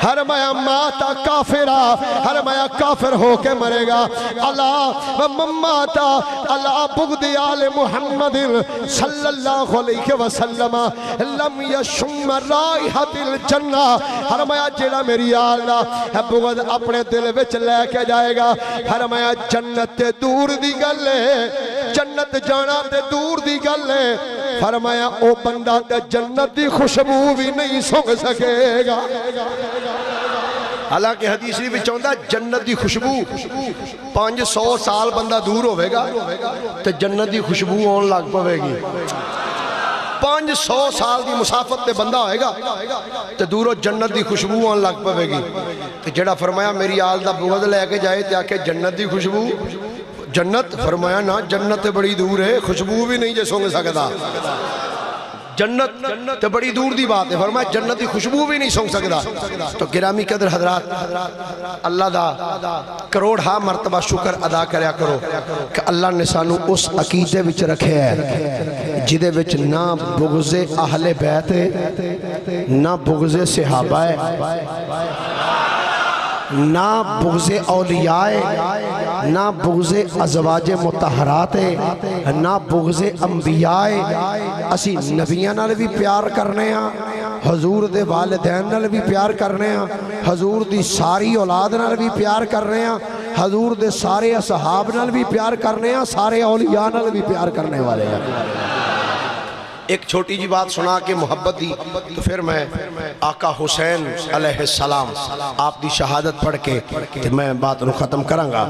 فرمایا ماتا کافرہ، فرمایا کافر ہو کے مرے گا۔ اللہ مماتا اللہ بغض آل محمد صلی اللہ علیہ وسلم لم یشم رائحت الجنہ، فرمایا جیڑا میری آلہ بغض اپنے دل وچ لے کے جائے گا، فرمایا جنت تے دور دی گلے، جنت جانا تے دور دی گلے، فرمایا او بندہ تے جنت دی خوشبو بھی نہیں سنگ سکے گا۔ حالانکہ حدیث بھی چاہتا جنت دی خوشبو 500 سال بندہ دور ہوئے گا تو جنت دی خوشبو آن لگ پوے گی۔ 500 سال دی مسافت تے بندہ ہوئے گا تو دوروں جنت دی خوشبو آن لگ پوے گی۔ تو جڑا فرمایا میری آل دا بغض لے کے جائے تے آکے جنت دی خوشبو، جنت فرمایا نا جنت بڑی دور ہے، خوشبو بھی نہیں جے سونگ سکتا۔ جنت تو بڑی دور دی بات ہے، فرمایا جنت دی خوشبو بھی نہیں سونگ سکتا۔ تو گرامی قدر حضرات، اللہ دا کروڑ ہاں مرتبہ شکر ادا کریا کرو کہ اللہ نے سانو اس عقیدے وچ رکھے ہے جدے وچ نہ بغض اہل بیت ہے، نہ بغض صحابہ ہے، نہ بغض اولیاء ہے، نہ بغض ازواج مطہرات ہے، نہ بغض انبیاء ہے۔ اسی نبیاں نال بھی پیار کرنے ہاں، حضور دے والدین نال بھی پیار کرنے ہاں، حضور دی ساری اولاد نال بھی پیار کرنے ہاں، حضور دے سارے اصحاب نال بھی پیار کرنے ہاں، سارے اولیاء نال بھی پیار کرنے والے ہیں۔ ایک چھوٹی جی بات سنا کے محبت دی تو پھر میں آقا حسین علیہ السلام آپ دی شہادت پڑھ کے میں بات نو ختم کروں گا۔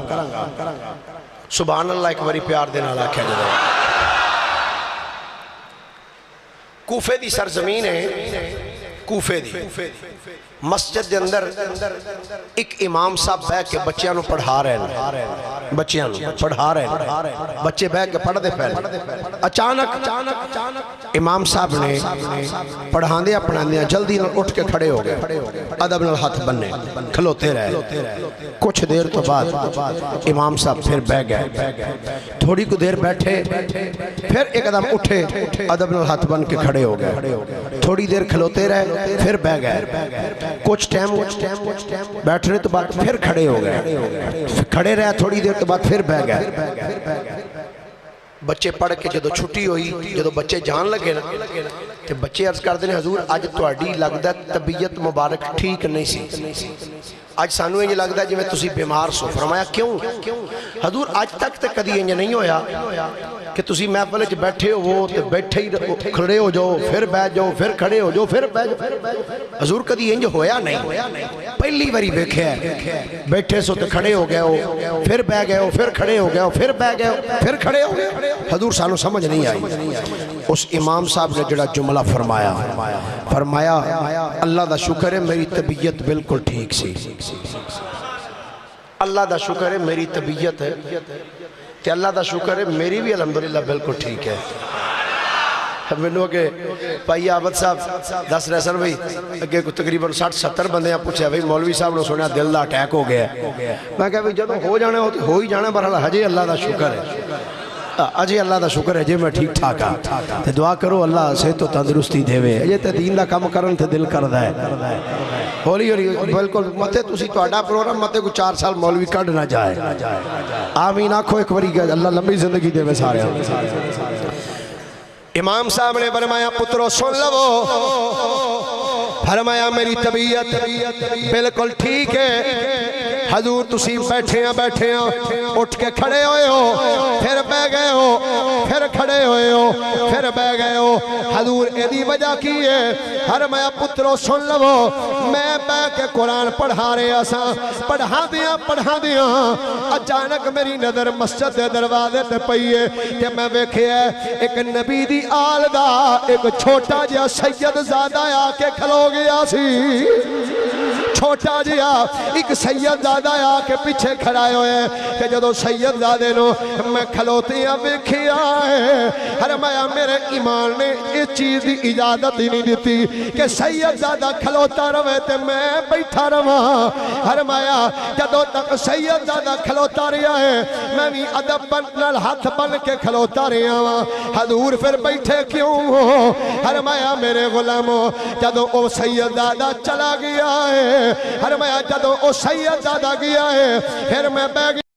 سبحان اللہ ایک باری پیار دینا اللہ کہہ جائے۔ کوفے دی سرزمین ہے، کوفے دی مسجد دے اندر ایک امام صاحب بہ کے بچیاں نو پڑھا رہے ہیں، بچیاں نو پڑھا رہے ہیں، بچے بہ کے پڑھ دے پہلے اچانک امام صاحب نے پڑھان دیا پڑھان دیا جلدی نہ اٹھ کے کھڑے ہو گئے، ادب نال ہاتھ بننے کھلوتے رہے۔ کچھ دیر تو بعد امام صاحب پھر بہ گئے، تھوڑی کو دیر بیٹھے، پھر ایک ادم اٹھے، ادب نال ہاتھ بن کے کھڑے ہو گئے، تھوڑی دیر کھلوتے رہے، پھر بہ گئے، کچھ ٹائم بیٹھنے تو بعد پھر کھڑے ہو گئے، کھڑے رہے تھوڑی دیر تو بعد پھر بہ گئے۔ بچے پڑھ کے جدو چھٹی ہوئی، جدو بچے جان لگے نا تو بچے عرض کر دینے حضور آج تواڈی لگدا طبیعت مبارک ٹھیک نہیں سی، آج سانو یہ لگدا جی میں تسی بیمار سو۔ فرمایا کیوں؟ حضور آج تک کدی یہ نہیں ہویا کہ تسی محفل وچ بیٹھے ہو تو بیٹھے ہی کھڑے ہو جاؤ، پھر بیٹھ جاؤ، پھر کھڑے ہو جاؤ، پھر بیٹھ جاؤ۔ حضور کدی انج ہویا نہیں، پہلی باری ویکھیا ہے، بیٹھے سو تو کھڑے ہو گئے ہو، پھر بیٹھ گئے ہو، پھر کھڑے ہو گئے ہو، پھر بیٹھ گئے ہو، پھر کھڑے ہو گئے۔ حضور سانو سمجھ نہیں آئی۔ اس امام صاحب نے جڑا جملہ فرمایا اللہ دا شکر ہے میری طبیعت بالکل ٹھیک سی، اللہ دا شکر ہے میری طبیعت ہے کہ اللہ دا شکر ہے میری بھی الحمدللہ بالکل ٹھیک ہے۔ میں نے کہ بھائی عابد صاحب دس رہے سن بھائی اگے کو تقریباً 60-70 بندے پوچھے بھائی مولوی صاحب نے سنیا دل دا اٹیک ہو گیا ہے۔ میں کہا بھائی جب ہو جانا ہو تو ہو ہی جانا، برحال حجے اللہ دا شکر ہے، اجے اللہ دا شکر ہے جے میں ٹھیک ٹھاک ہاں، تے دعا کرو اللہ سے تو تندرستی دے وے، اجے تے دین دا کام کرن تے دل کردا ہے۔ ہولی ہولی بالکل متے تسی تہاڈا پروگرام متے کو 4 سال مولوی کڈ نہ جائے، آمین آکھو ایک باری، اللہ لمبی زندگی دے وے سارے۔ امام صاحب نے فرمایا پترو سن لو، فرمایا میری طبیعت بالکل ٹھیک ہے۔ حضور تسی بیٹھے ہیں اٹھ کے کھڑے ہوئے ہو، پھر بہ گئے ہو، پھر کھڑے ہوئے ہو، پھر بہ گئے ہو، حضور ایدی وجہ کی ہے؟ فرمایا پترو سن لو، میں بہ کے قرآن پڑھا رہے اساں، پڑھا دیاں اچانک میری نظر مسجد دے دروازے تے پئی ہے کہ میں ویکھیا ہے ایک نبی دی آل دا ایک چھوٹا جہا سید زادہ آ کے کھلو گیا۔ گیا سی چھوٹا جیا ایک سیدزادہ آ کے پیچھے کھڑائے ہوئے کہ جدو سیدزادے نو میں کھلوتیاں ویکھیا ہے فرمایا میرے ایمان نے اس چیز دی اجازت ہی نہیں دیتی کہ سیدزادہ کھلوتا رہے تے میں بیٹھا رہا فرمایا جدو تک سیدزادہ کھلوتا رہا ہے میں بھی ادب بن ہاتھ بن کے کھلوتا رہا ہوں حضور پھر بیٹھے کیوں ہو فرمایا میرے غلاموں جدو او سیدزادہ چلا گیا ہے فرمایا جدو او سیدزادہ گیا ہے پھر میں بیٹھ گیا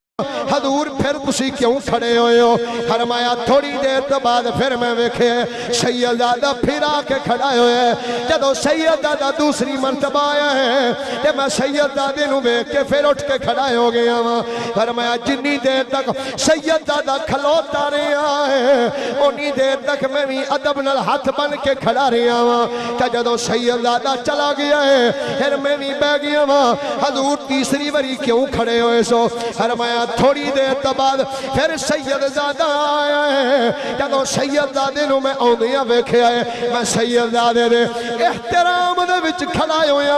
حضور پھر تسی کیوں کھڑے ہوئے ہو فرمایا تھوڑی دیر تو بعد پھر میں ویکھے سیدزادہ پھر آ کے کھڑے ہوئے جدو سیدزادہ دوسری مرتبہ آیا ہے کہ میں سیدزادے نو ویکھ کے پھر اٹھ کے کھڑے ہو گیا ہوں فرمایا جنی دیر تک سیدزادہ کھلوتا رہا ہے انہی دیر تک میں بھی ادب نال ہاتھ بن کے کھڑا رہا ہوں کہ جدو سیدزادہ چلا گیا ہے پھر میں بھی بیٹھ گیا ہوں حضور تیسری باری کیوں کھڑے ہوئے سو فرمایا تھوڑی دیر تو بعد پھر سیدزادہ آیا ہے جدو سیدزادے نو میں آندیاں ویکھے آئے میں سیدزادے دے احترام دے وچ کھڑائے ہویا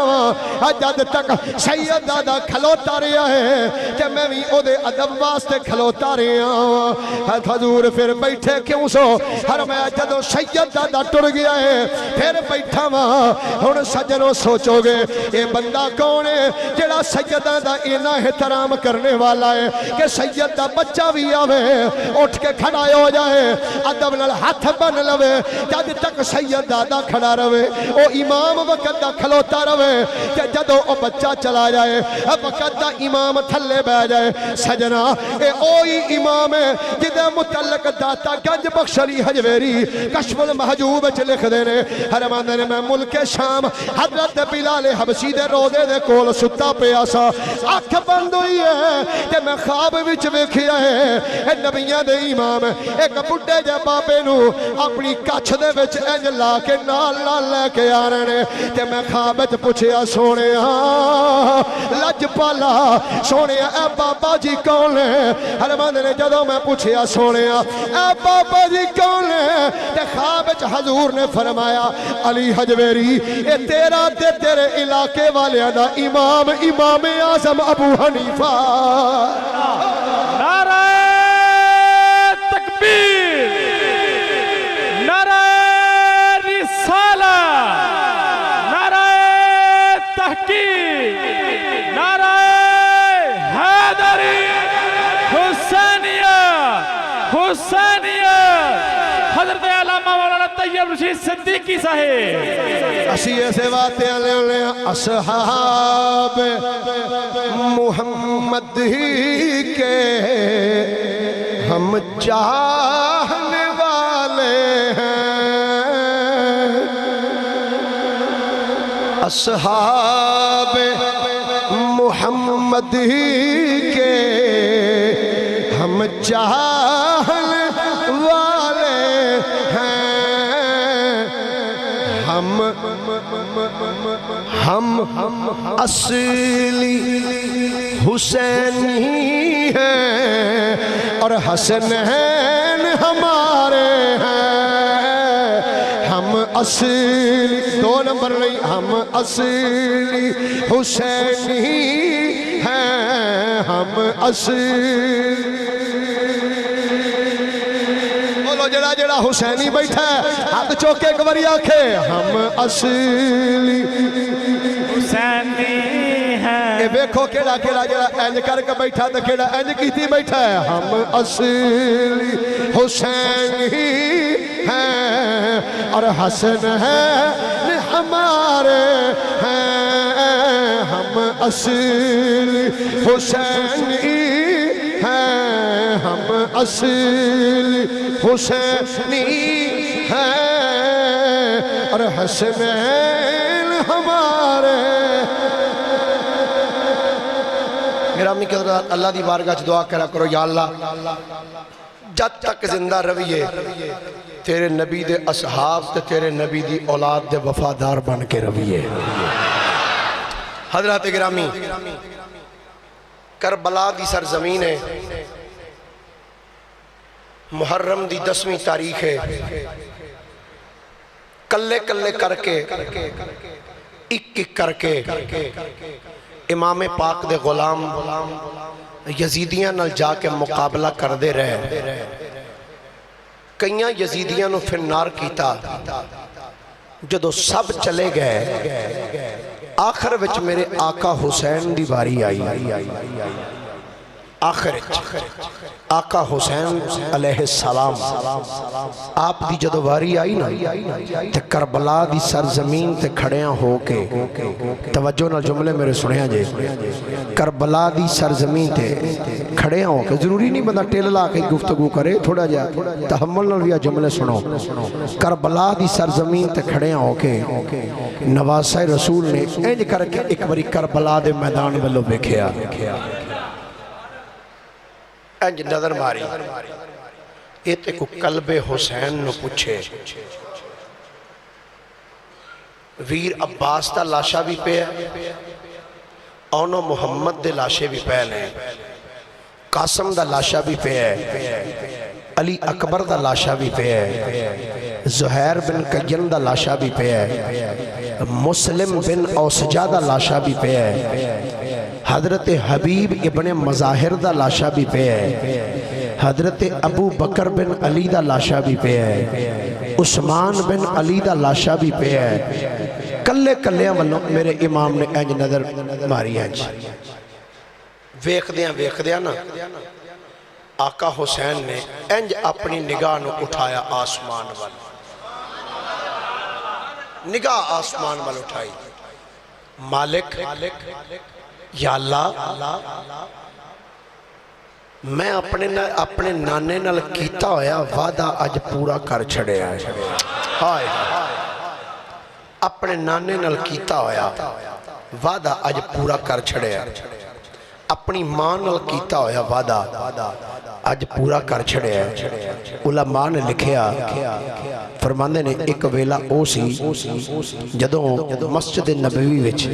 ہاں جد تک سیدزادہ کھلوتا رہا ہے کہ میں بھی او دے ادب واسطے کھلوتا رہا ہوں حضور پھر بیٹھے کیوں سو فرمایا جدو سیدزادہ ٹر گیا ہے پھر بیٹھا ہاں ہن سجنوں سوچو گے اے بندہ کون ہے جڑا سیدزادہ اینا احترام کرنے والا ہے کہ سیدہ بچہ بھی آوے اٹھ کے کھڑا ہو جائے ادب نال ہاتھ بن لوے جد تک سیدزادہ کھڑا رہے او امام وقت دا کھلوتا رہے کہ جدو او بچہ چلا جائے وقت دا امام تھلے بہ جائے سجنا اے اوہی امام ہے جدے متعلق داتا گنج بخش علی حجویری کشف المحجوب وچ لکھ دینے فرماندے نے میں ملک شام حضرت بلال حبشی دے روزے دے کول ستا پیا سا اکھ بند ہوئی ہے کہ میں خواب وچ ویکھیا ہے اے نبیاں دے امام ایک بڈھے جے بابے نو اپنی کچھ دے وچ انج لا کے نال نال لے کے آ رہے نے تے میں خواب وچ پوچھیا سونیا لج پالا سونیا اے بابا جی کون ہے فرماندے نے جدوں میں پوچھیا سونیا اے بابا جی کون ہے تے خواب وچ حضور نے فرمایا علی حجویری اے تیرا تے تیرے علاقے والیاں دا امام امام اعظم ابو حنیفہ نعرہ تکبیر نعرہ رسالہ نعرہ تحقیق نعرہ حیدری حسینیہ حسینیہ حضرت علامہ مولانا طیب رشید صدیقی صاحب اسی ایسے باتیں لے اصحاب محمد ہی کے ہم چاہنے والے ہیں اصحاب محمد ہی کے ہم چاہنے والے ہیں ہم اصلی حسینی ہیں اور حسنین ہمارے ہیں ہم اصلی دو نمبر نہیں ہم اصلی حسینی ہیں ہم اصلی جڑا جڑا حسینی بیٹھا ہے ہاتھ چوکے گوری آکھے ہم اصلی حسینی ہیں اے بیکھو کیڑا کیڑا جڑا اینج کر کے بیٹھا تو کیڑا اینج کیتی بیٹھا ہے ہم اصلی حسینی ہیں اور حسن ہیں ہمارے ہیں ہم اصلی حسینی ہیں ہم اصلی حسینی ہیں اور حسنین ہمارے گرامی کے حضرات اللہ دی بارگاہ دعا کرا کرو یا اللہ جد تک زندہ رویے تیرے نبی دے اصحاب تے تیرے نبی دی اولاد دے وفادار بن کے رویے حضرات گرامی کربلا دی سرزمین ہے محرم دی 10ویں تاریخ ہے کلے کلے کر کے ایک ایک کر کے امام پاک دے غلام یزیدیاں نال جا کے مقابلہ کر دے رہے کئیاں یزیدیاں نو پھر نار کیتا جدو سب چلے گئے آخر وچ میرے آقا حسین دی باری آئی آخر آقا حسین علیہ السلام آپ دی جدو باری آئی نا تے کربلا دی سرزمین تے کھڑیاں ہو کے توجہ نہ جملے میرے سنیا جے کربلا دی سرزمین تے کھڑیاں ہو کے ضروری نہیں بندہ ٹیل لا کے گفتگو کرے تھوڑا جا تحمل نہ لیا جملے سنو کربلا دی سرزمین تے کھڑیاں ہو کے نواسہ رسول نے انج کر کے ایک باری کربلا دے میدان والو بیکھیا انج نظر ماری یہ تے کو قلب حسین نو پوچھے ویر عباس دا لاشا بھی پہ ہے اونو محمد دے لاشے بھی پہ لیں قاسم دا لاشا بھی پہ ہے علی اکبر دا لاشا بھی پہ ہے زہیر بن قین دا لاشا بھی پہ ہے مسلم بن اوسجہ دا لاشا بھی پہ ہے حضرت حبیب ابن مظاہر دا لاشا بھی پہ ہے حضرت ابو بکر بن علی دا لاشا بھی پہ ہے عثمان بن علی دا لاشا بھی پہ ہے کلے کلے میرے امام نے انج نظر ماری انج ویخ دیاں نا آقا حسین نے انج اپنی نگاہ نو اٹھایا آسمان وال نگاہ آسمان وال اٹھائی مالک یا اللہ میں اپنے نانے نال کیتا ہویا وعدہ اج پورا کر چھڑے آئے ہائے اپنے نانے نال کیتا ہویا وعدہ اج پورا کر چھڑے آئے اپنی ماں نال کیتا ہویا وعدہ اج پورا کر چھڑے ہے علماء نے لکھیا فرماندے نے ایک ویلا او سی جدوں مسجد نبوی وچ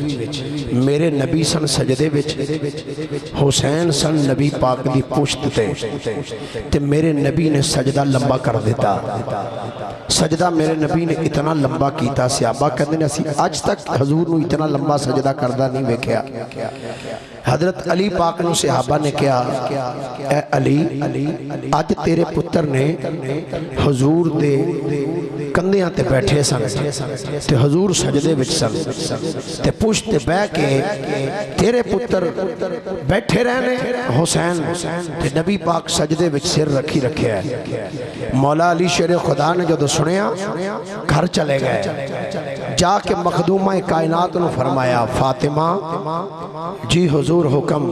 میرے نبی سن سجدے وچ حسین سن نبی پاک دی پشت تے میرے نبی نے سجدہ لمبا کر دیتا سجدہ میرے نبی نے اتنا لمبا کیتا صحابہ کہتے ہیں اسی آج تک حضور نو اتنا لمبا سجدہ کردہ نہیں ویکھیا حضرت علی پاک نو صحابہ نے کیا اے علی آج تیرے پتر نے حضور دے کندیاں تے بیٹھے سن تے حضور سجدے وچ سن تے پشت تے بہ کے تیرے پتر بیٹھے رہنے حسین تے نبی پاک سجدے وچ سر رکھی رکھے ہے مولا علی شیر خدا نے جو سنیا گھر چلے گئے جا کے مخدومہ کائنات نے فرمایا فاطمہ جی حضور حکم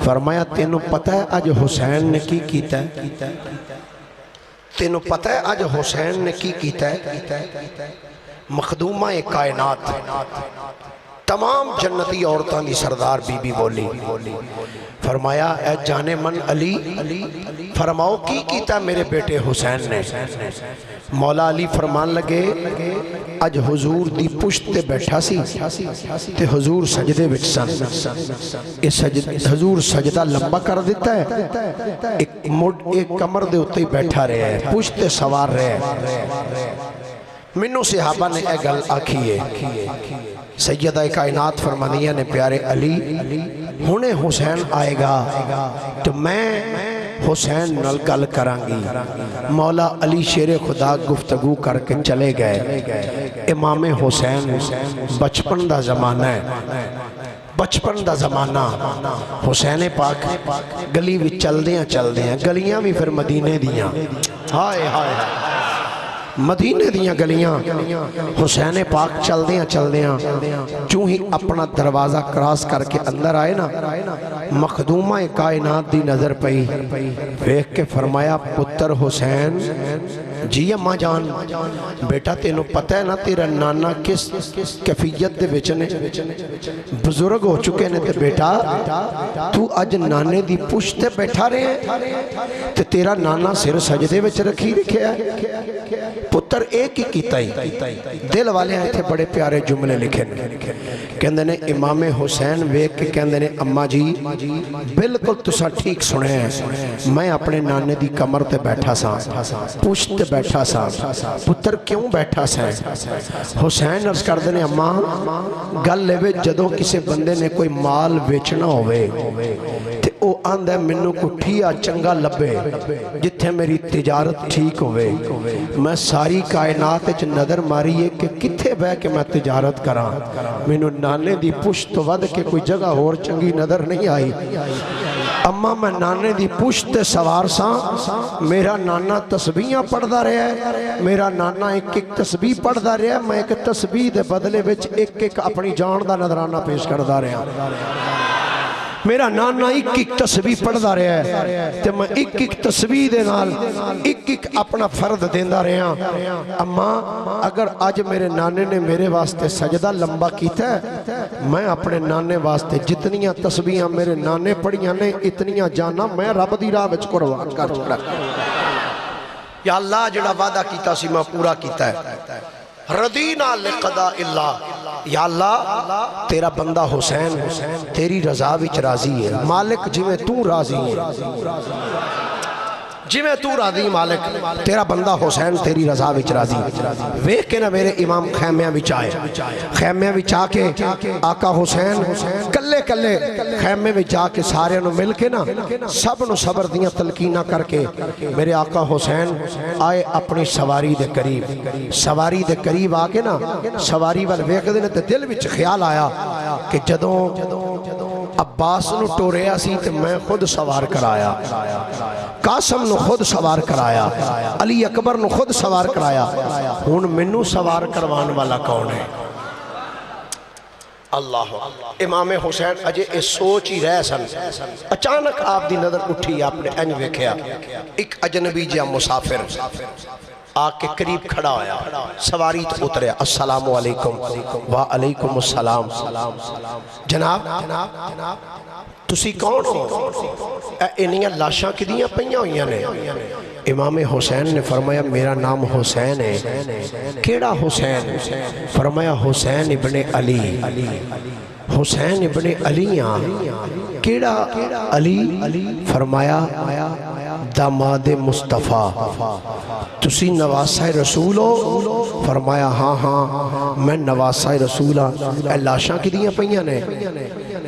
فرمایا تینوں پتہ ہے آج حسین نے کی کیتا ہے تینوں پتہ ہے آج حسین نے کی کیتا ہے مخدومہ کائنات تمام جنتی عورتاں دی سردار بی بی بولی فرمایا اے جانے من علی فرماؤ کی کیتا میرے بیٹے حسین نے مولا علی فرمان لگے اج حضور دی پشت تے بیٹھا سی تے حضور سجدے وچ سن حضور سجدہ لمبا کر دیتا ہے ایک کمر دے اتے بیٹھا رہے ہیں پشت تے سوار رہے ہیں منو صحابہ نے اے گل آکھی ہے سیدہ کائنات فرمانیہ نے پیارے علی ہونے حسین آئے گا تو میں حسین نل گل کرانگی مولا علی شیر خدا گفتگو کر کے چلے گئے امام حسین بچپن دا زمانہ ہے بچپن دا زمانہ حسین پاک گلی بھی چل دیاں گلیاں بھی پھر مدینے دیاں ہائے ہائے مدینے دیاں گلیاں حسین پاک چل دیاں چوں ہی اپنا دروازہ کراس کر کے اندر آئے نا مخدومہ کائنات دی نظر پئی ویکھ کے فرمایا پتر حسین جی اماں جان بیٹا تینوں پتہ ہے نا تیرا نانا کس کیفیت دے وچنے بزرگ ہو چکے نے تے بیٹا تو اج نانے دی پشت تے بیٹھا رہے ہیں تے تیرا نانا سر سجدے وچ رکھی رکھیا ہے پتر ایک ہی کیتا ہی دل والے ہیں تھے بڑے پیارے جملے لکھے کہندے نے امام حسین ویک کے کہندے نے اماں جی بالکل تسا ٹھیک سنے ہیں میں اپنے نانے دی کمر تے بیٹھا سا پشت بیٹھا سا پتر کیوں بیٹھا سا حسین عرض کر دینے اماں گل لے جدوں کسے بندے نے کوئی مال بیچنا ہوئے تے او آندہ منو کو ٹھیا چنگا لبے جتھے میری تجارت ٹھیک ہوئے میں ساری کائنات اچ نظر ماری ہے کہ کتھے بے کہ میں تجارت کراں منو نانے دی پشت ود کے کوئی جگہ اور چنگی نظر نہیں آئی اما میں نانے دی پشت سوار ساں میرا نانا تسبیحاں پڑھدا رہا ہے میرا نانا ایک ایک تسبیح پڑھدا رہا ہے میں ایک تسبیح دے بدلے وچ ایک ایک اپنی جان دا نظرانہ پیش کردا رہا میرا نانا ایک ایک تسبیح پڑھدا رہا ہے تے میں ایک ایک تسبیح دے نال ایک ایک اپنا فرد دیندا رہا اما اگر آج میرے نانے نے میرے واسطے سجدہ لمبا کیتا ہے میں اپنے نانے واسطے جتنیاں تسبیحاں میرے نانے پڑھیاں نے اتنیاں جانا میں رب دی راہ وچ قربان کر چکا یا اللہ جڑا وعدہ کیتا سی میں پورا کیتا ہے رضینا لقضاء اللہ یا اللہ تیرا بندہ حسین تیری رضا وچ راضی ہے مالک جویں تو راضی ہے جویں تو راضی مالک تیرا بندہ حسین تیری رضا وچ راضی ویکھ کے نہ میرے امام خیمیاں وچ آئے خیمیاں وچ آ کے آقا حسین کلے کلے خیمے وچ آ کے سارے نو مل کے نا سب نو صبر دیاں تلقیناں کر کے میرے آقا حسین آئے اپنی سواری دے قریب آ کے نا سواری وال ویکھ دے تے دل وچ خیال آیا کہ جدوں عباس نو ٹوریا سی تے میں خود سوار کرایا قاسم نو خود سوار کرایا علی اکبر نو خود سوار کرایا ہون منو سوار کروان والا کون ہے اللہ امام حسین اجے اس سوچ ہی رہ سن اچانک آپ دی نظر اٹھی آپ نے انج ویکھیا ایک اجنبی جا مسافر آکے قریب کھڑا ہویا سواری تو اتریا السلام علیکم وعلیکم السلام جناب تسی کون ہو انہیاں لاشاں کدیاں پہیاں ہوئیاں نے امام حسین نے فرمایا میرا نام حسین ہے کیڑا حسین فرمایا حسین ابن علی حسین ابن علیاں کیڑا علی فرمایا داماد مصطفیٰ تسی نواسہ رسول ہو فرمایا ہاں ہاں میں نواسہ رسول ہاں اے لاشاں کی دیاں پہیاں نے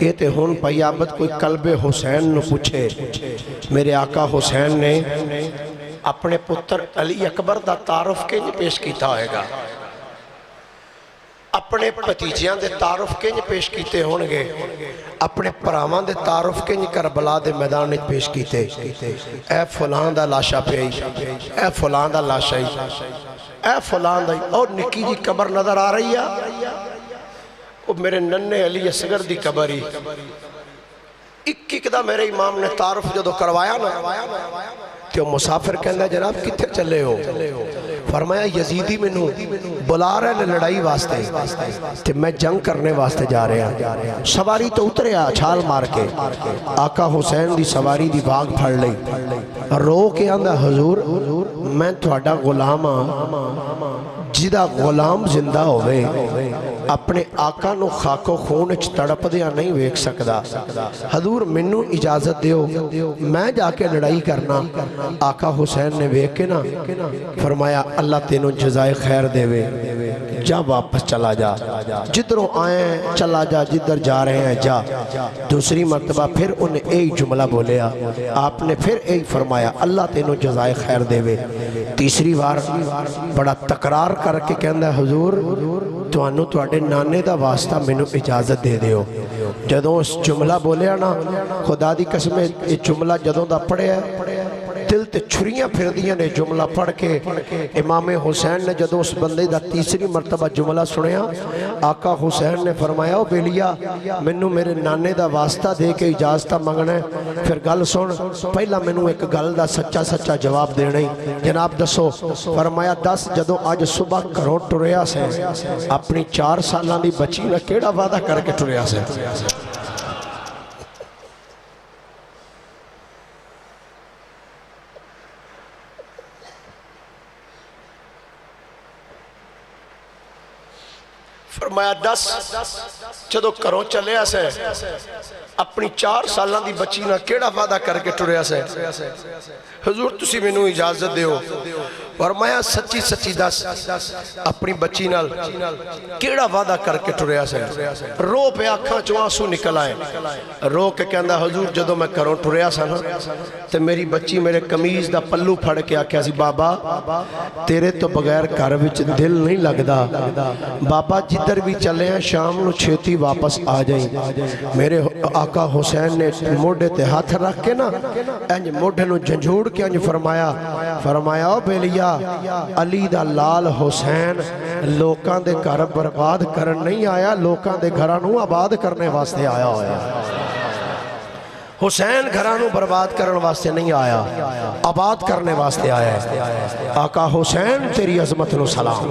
یہ تے ہون پیابت کوئی قلب حسین نو پوچھے میرے آقا حسین نے اپنے پتر علی اکبر دا تعارف کے نہیں پیش کیتا ہوئے گا اپنے پتیجیاں دے تعارف کے نہیں پیش کیتے ہونگے اپنے پرامان دے تعارف کے نہیں کربلا دے میدان نہیں پیش کیتے اے فلان دا لاشا پہ اے فلان دا لاشا اے فلان دا اور نکی جی قبر نظر آ رہی ہے وہ میرے ننے علی اصغر دی قبری ایک دا میرے امام نے تعارف جدو کروایا نا کہ وہ مسافر کہندہ جناب کتھے چلے ہو فرمایا یزیدی منو بلا رہے لڑائی واسطے کہ میں جنگ کرنے واسطے جا رہے ہیں سواری تو اترے چھال مار کے آقا حسین دی سواری دی باغ پھڑ لئی رو کے آندہ حضور میں تھوڑا غلام جدہ غلام زندہ ہوئے اپنے آقا نو خاک و خون اچھ تڑپ دیا نہیں ویک سکدا حضور منو اجازت دیو میں جا کے لڑائی کرنا آقا حسین نے ویک کے نا فرمایا اللہ تینوں جزائے خیر دیوے جا واپس چلا جا جدروں آئیں چلا جا جدر جا رہے ہیں جا دوسری مرتبہ پھر انہیں ایک جملہ بولیا آپ نے پھر ایک فرمایا اللہ تینوں جزائے خیر دیوے تیسری بار بڑا تقرار کر کے کہندہ حضور تو انو تو اڈے نانے دا واسطہ منو اجازت دے دیو جدوں اس جملہ بولیا نا خدا دی قسمیں یہ جملہ جدوں دا پڑھے ہے دل تے چھریاں پھر دیاں نے جملہ پڑھ کے امام حسین نے جدوں اس بندے دا تیسری مرتبہ جملہ سنیا آقا حسین نے فرمایا او بیلیا منو میرے نانے دا واسطہ دے کے اجازتہ منگنے پھر گل سن پہلا منو ایک گل دا سچا سچا جواب دینے جناب دسو فرمایا 10 جدوں آج صبح کروں ٹریا سے اپنی 4 سالان دی بچی نہ کیڑا وعدہ کر کے ٹریا سے فرمایا دس جدو گھروں چلیا سے اپنی 4 سالاں دی بچی نہ کیڑا وعدہ کر کے ٹریا سے حضور تسی مینوں اجازت دیو فرمایا سچی سچی دس اپنی بچی نال کیڑا وعدہ کر کے ٹریا سے رو پہ آنکھاں چوں آنسو نکل آئے رو کے کہندا حضور جدو میں گھروں ٹریا سا نا تے میری بچی میرے قمیض دا پلو پھڑ کے آکھیا سی بابا تیرے تو بغیر گھر وچ دل نہیں لگدا بابا جدھر بھی چلے ہیں شام نو چھیتی واپس آ جائیں میرے آقا حسین نے موڑے تے ہاتھ رکھ کے نا انج موڑے نو جھنجھوڑ کے انج فرمایا او بیلیا علی دا لال حسین لوکاں دے گھر برباد کرن نہیں آیا لوکاں دے گھراں نو آباد کرنے واسطے آیا ہویا حسین گھرانوں برباد کرنے واسطے نہیں آیا آباد کرنے واسطے آیا ہے آقا حسین تیری عظمت نو سلام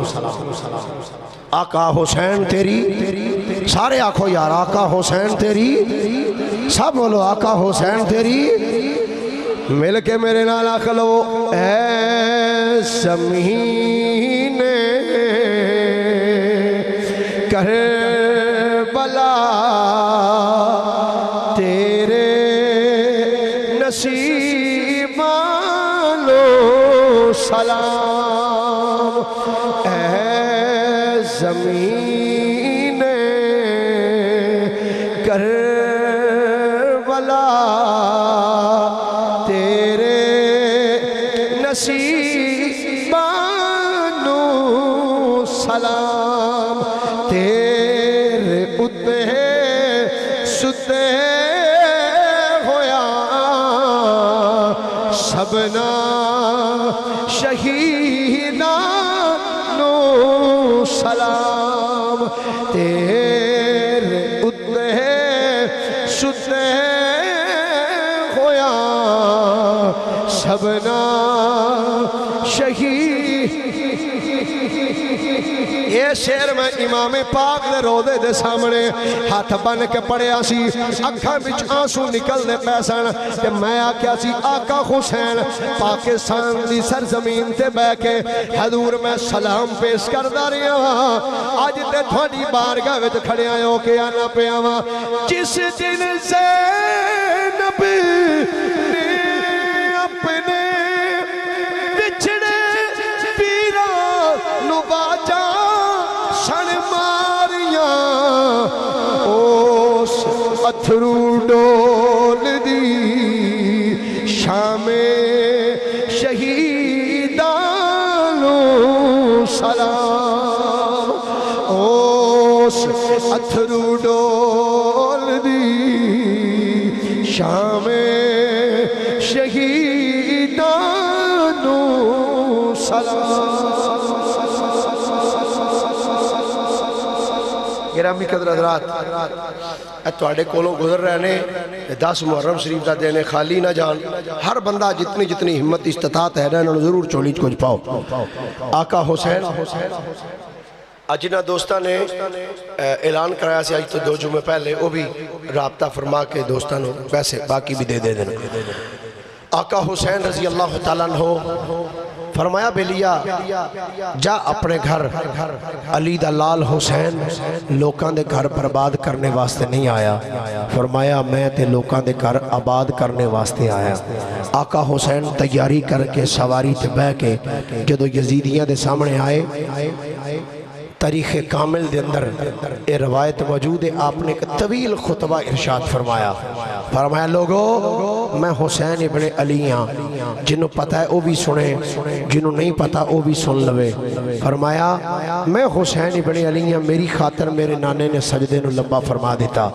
آقا حسین تیری سارے آنکھو یار آقا حسین تیری سب بولو آقا حسین تیری مل کے میرے نال آخلو اے سمین کربلا تیرے نصیبانو سلام اے زمین کربلا تیرے نصیبانو سلام تیرے اتے ستے ہویا سبنا شہیدانو سلام تیرے اتے ستے ہویا سبنا شہید یہ شعر میں امام پاک دے روضے دے سامنے ہاتھ بن کے پڑھیا سی اکھاں وچ آنسو نکلنے پیسن کہ میں آکھیا سی آقا حسین پاکستان دی سرزمین تے بہ کے حضور میں سلام پیش کردا رہیا ہاں اج تے تھوڑی بارگاہ وچ کھڑے آیا کہ آنا پیا وا جس دن زینب نے اپنے بچھڑے پیراں نو باجا سن ماریاں اس اتھرو ڈول دی شام شہیدانو سلام اس اتھرو ڈول دی شام شہیدانو سلام گرامی قدر حضرات تواڈے کولوں گزر رہے نے 10 محرم شریف دا دینے خالی نہ جان ہر بندہ جتنی ہمت استطاعت ہے انہوں نے ضرور چولی کچھ پاؤ آقا حسین اجنا دوستہ نے اعلان کرایا سے آج تو 2 جمعے پہلے وہ بھی رابطہ فرما کے دوستان پیسے باقی بھی دے دینا آقا حسین رضی اللہ تعالیٰ عنہ فرمایا بیلیا جا اپنے گھر علی دا لال حسین لوکاں دے گھر برباد کرنے واسطے نہیں آیا فرمایا میں تے لوکاں دے گھر آباد کرنے واسطے آیا آقا حسین تیاری کر کے سواری تے بہ کے جدو یزیدیاں دے سامنے آئے تاریخ کامل دے اندر اے روایت موجود ہے آپ نے ایک طویل خطبہ ارشاد فرمایا لوگو میں حسین ابن علی ہاں جنہوں پتہ ہے وہ بھی سنے جنہوں نہیں پتہ وہ بھی سن لوے فرمایا میں حسین ابن علی ہاں میری خاطر میرے نانے نے سجدے نو لمبا فرما دیتا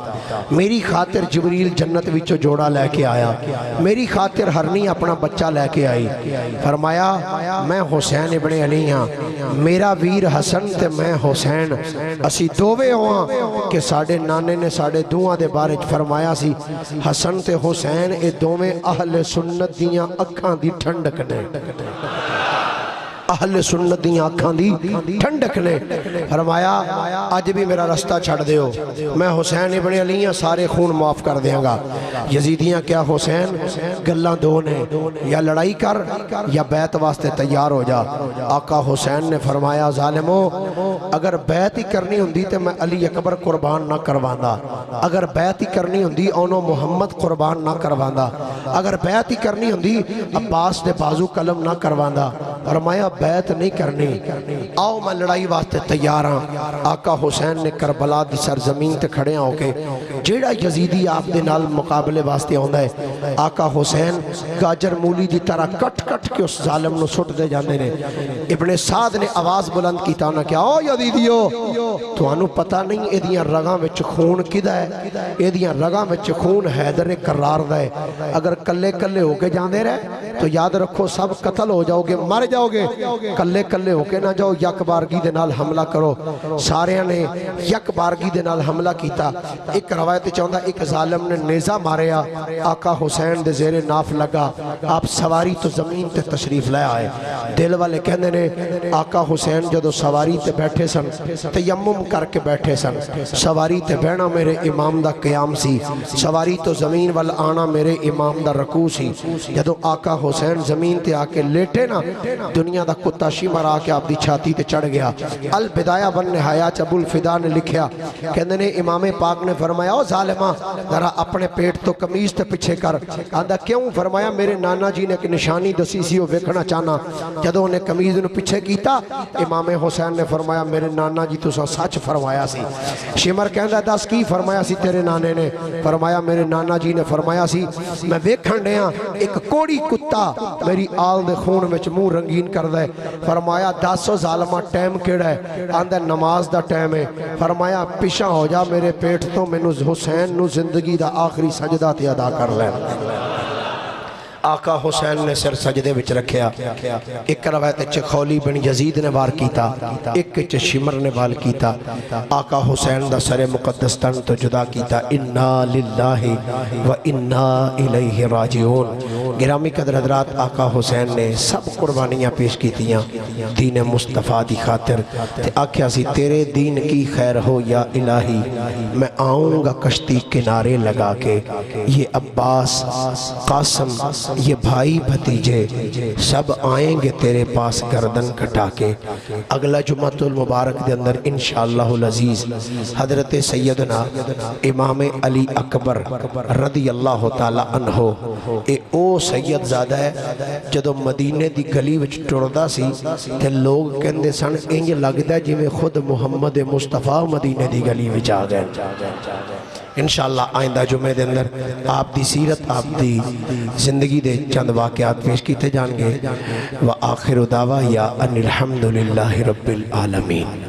میری خاطر جبریل جنت وچوں جوڑا لے کے آیا میری خاطر ہرنی اپنا بچہ لے کے آئی فرمایا میں حسین ابن علی ہاں میرا ویر حسن تے میں حسین اسی دووے ہواں کہ ساڑھے نانے نے ساڑھے دعا دے بارے فرمایا سی حسن تے حسین اے دوویں اہل سنت دیاں اکھاں دی ٹھنڈک نے اہل سنت دی آنکھاں دی ٹھنڈک نے فرمایا اج بھی میرا رستہ چھڑ دیو میں حسین ابن علی سارے خون معاف کر دیاں گا یزیدیاں کیا حسین گلاں دو نے یا لڑائی کر یا بیعت واسطے تیار ہو جا آقا حسین نے فرمایا ظالمو اگر بیعت ہی کرنی ہوندی تے میں علی اکبر قربان نہ کرواندا اگر بیعت ہی کرنی ہوندی اونوں محمد قربان نہ کرواندا اگر بیعت ہی کرنی ہوندی عباس دے بازو قلم نہ کرواندا فرمایا بیعت نہیں کرنی آؤ میں لڑائی واسطے تیار ہاں آقا حسین نے کربلا دی سرزمین تے کھڑے ہو کے جیڑا یزیدی آپ دے نال مقابلے واسطے آندا ہے آقا حسین گاجر مولی دی طرح کٹ کٹ کے اس ظالم نو سٹ دے جاندے نے ابن سعد نے آواز بلند کیتا نہ کہ آؤ یزیدیو تانوں پتہ نہیں ایدیاں رگاں وچ خون کدا ہے ایدیاں رگاں وچ خون حیدر کرار دا ہے اگر کلے کلے ہو کے جاندے رہے تو یاد رکھو سب قتل ہو جاؤ گے مر جاؤ گے کلے کلے ہو کے نہ جاؤ یک بارگی دے نال حملہ کرو سارے نے یک بارگی دے نال حملہ کیتا ایک روایت چاہندا ایک ظالم نے نیزہ ماریا آقا حسین دے زیر ناف لگا آپ سواری تو زمین تے تشریف لے آئے دل والے کہندے نے آقا حسین جدو سواری تے بیٹھے سن تیمم کر کے بیٹھے سن سواری تے بہنا میرے امام دا قیام سی سواری تو زمین وال آنا میرے امام دا رکوع سی جدو آقا حسین زمین تے آکے لیٹے نا دنیا دا کتا شمر آکے آپ دی چھاتی تے چڑھ گیا البدایہ ون نہایات ابو الفدا نے لکھیا کہندے نے امام پاک نے فرمایا او ظالمہ ذرا اپنے پیٹ تو قمیض تے پیچھے کر آندا کیوں فرمایا میرے نانا جی نے ایک نشانی دسی سی وہ ویکھنا چاہنا جدو انہیں قمیض نو پیچھے کیتا امام حسین نے فرمایا میرے نانا جی تو سچ فرمایا سی شمر کہندا دس کی فرمایا سی تیرے نانے نے فرمایا میرے نانا جی نے فرمایا سی میں ویکھن ڈیاں ایک کوڑی کتا میری آل دے خون وچ منہ رنگین کر دے فرمایا دسو ظالمہ ٹائم کیڑا ہے آندہ نماز دا ٹائم ہے فرمایا پیشاں ہو جا میرے پیٹ تو میں حسین نو زندگی دا آخری سجدہ تے ادا کر لیں آقا حسین نے سر سجدے وچ رکھیا ایک روایت چخولی بن یزید نے وار کیتا ایک شمر نے وال کیتا آقا حسین دا سر مقدس تن تو جدا کیتا انا للہ و انا الیہ راجعون گرامی قدر حضرات آقا حسین نے سب قربانیاں پیش کیتیاں دین مصطفیٰ دی خاطر تے آکھیا سی تیرے دین کی خیر ہو یا الہی میں آؤں گا کشتی کنارے لگا کے یہ عباس قاسم یہ بھائی بھتیجے سب آئیں گے تیرے پاس گردن کٹا کے اگلا جمعۃ المبارک دے اندر انشاءاللہ العزیز حضرت سیدنا امام علی اکبر رضی اللہ تعالی عنہ اے او سید زادہ ہے جدو مدینے دی گلی وچ ٹردہ سی تے لوگ کہندے سن انج لگدا ہے جویں خود محمد مصطفیٰ مدینے دی گلی وچ آ گئے انشاءاللہ آئندہ جمعے دے اندر آپ دی سیرت آپ دی زندگی دے چند واقعات پیش کیتے جان گے وآخر دعویٰ یا ان الحمدللہ رب العالمین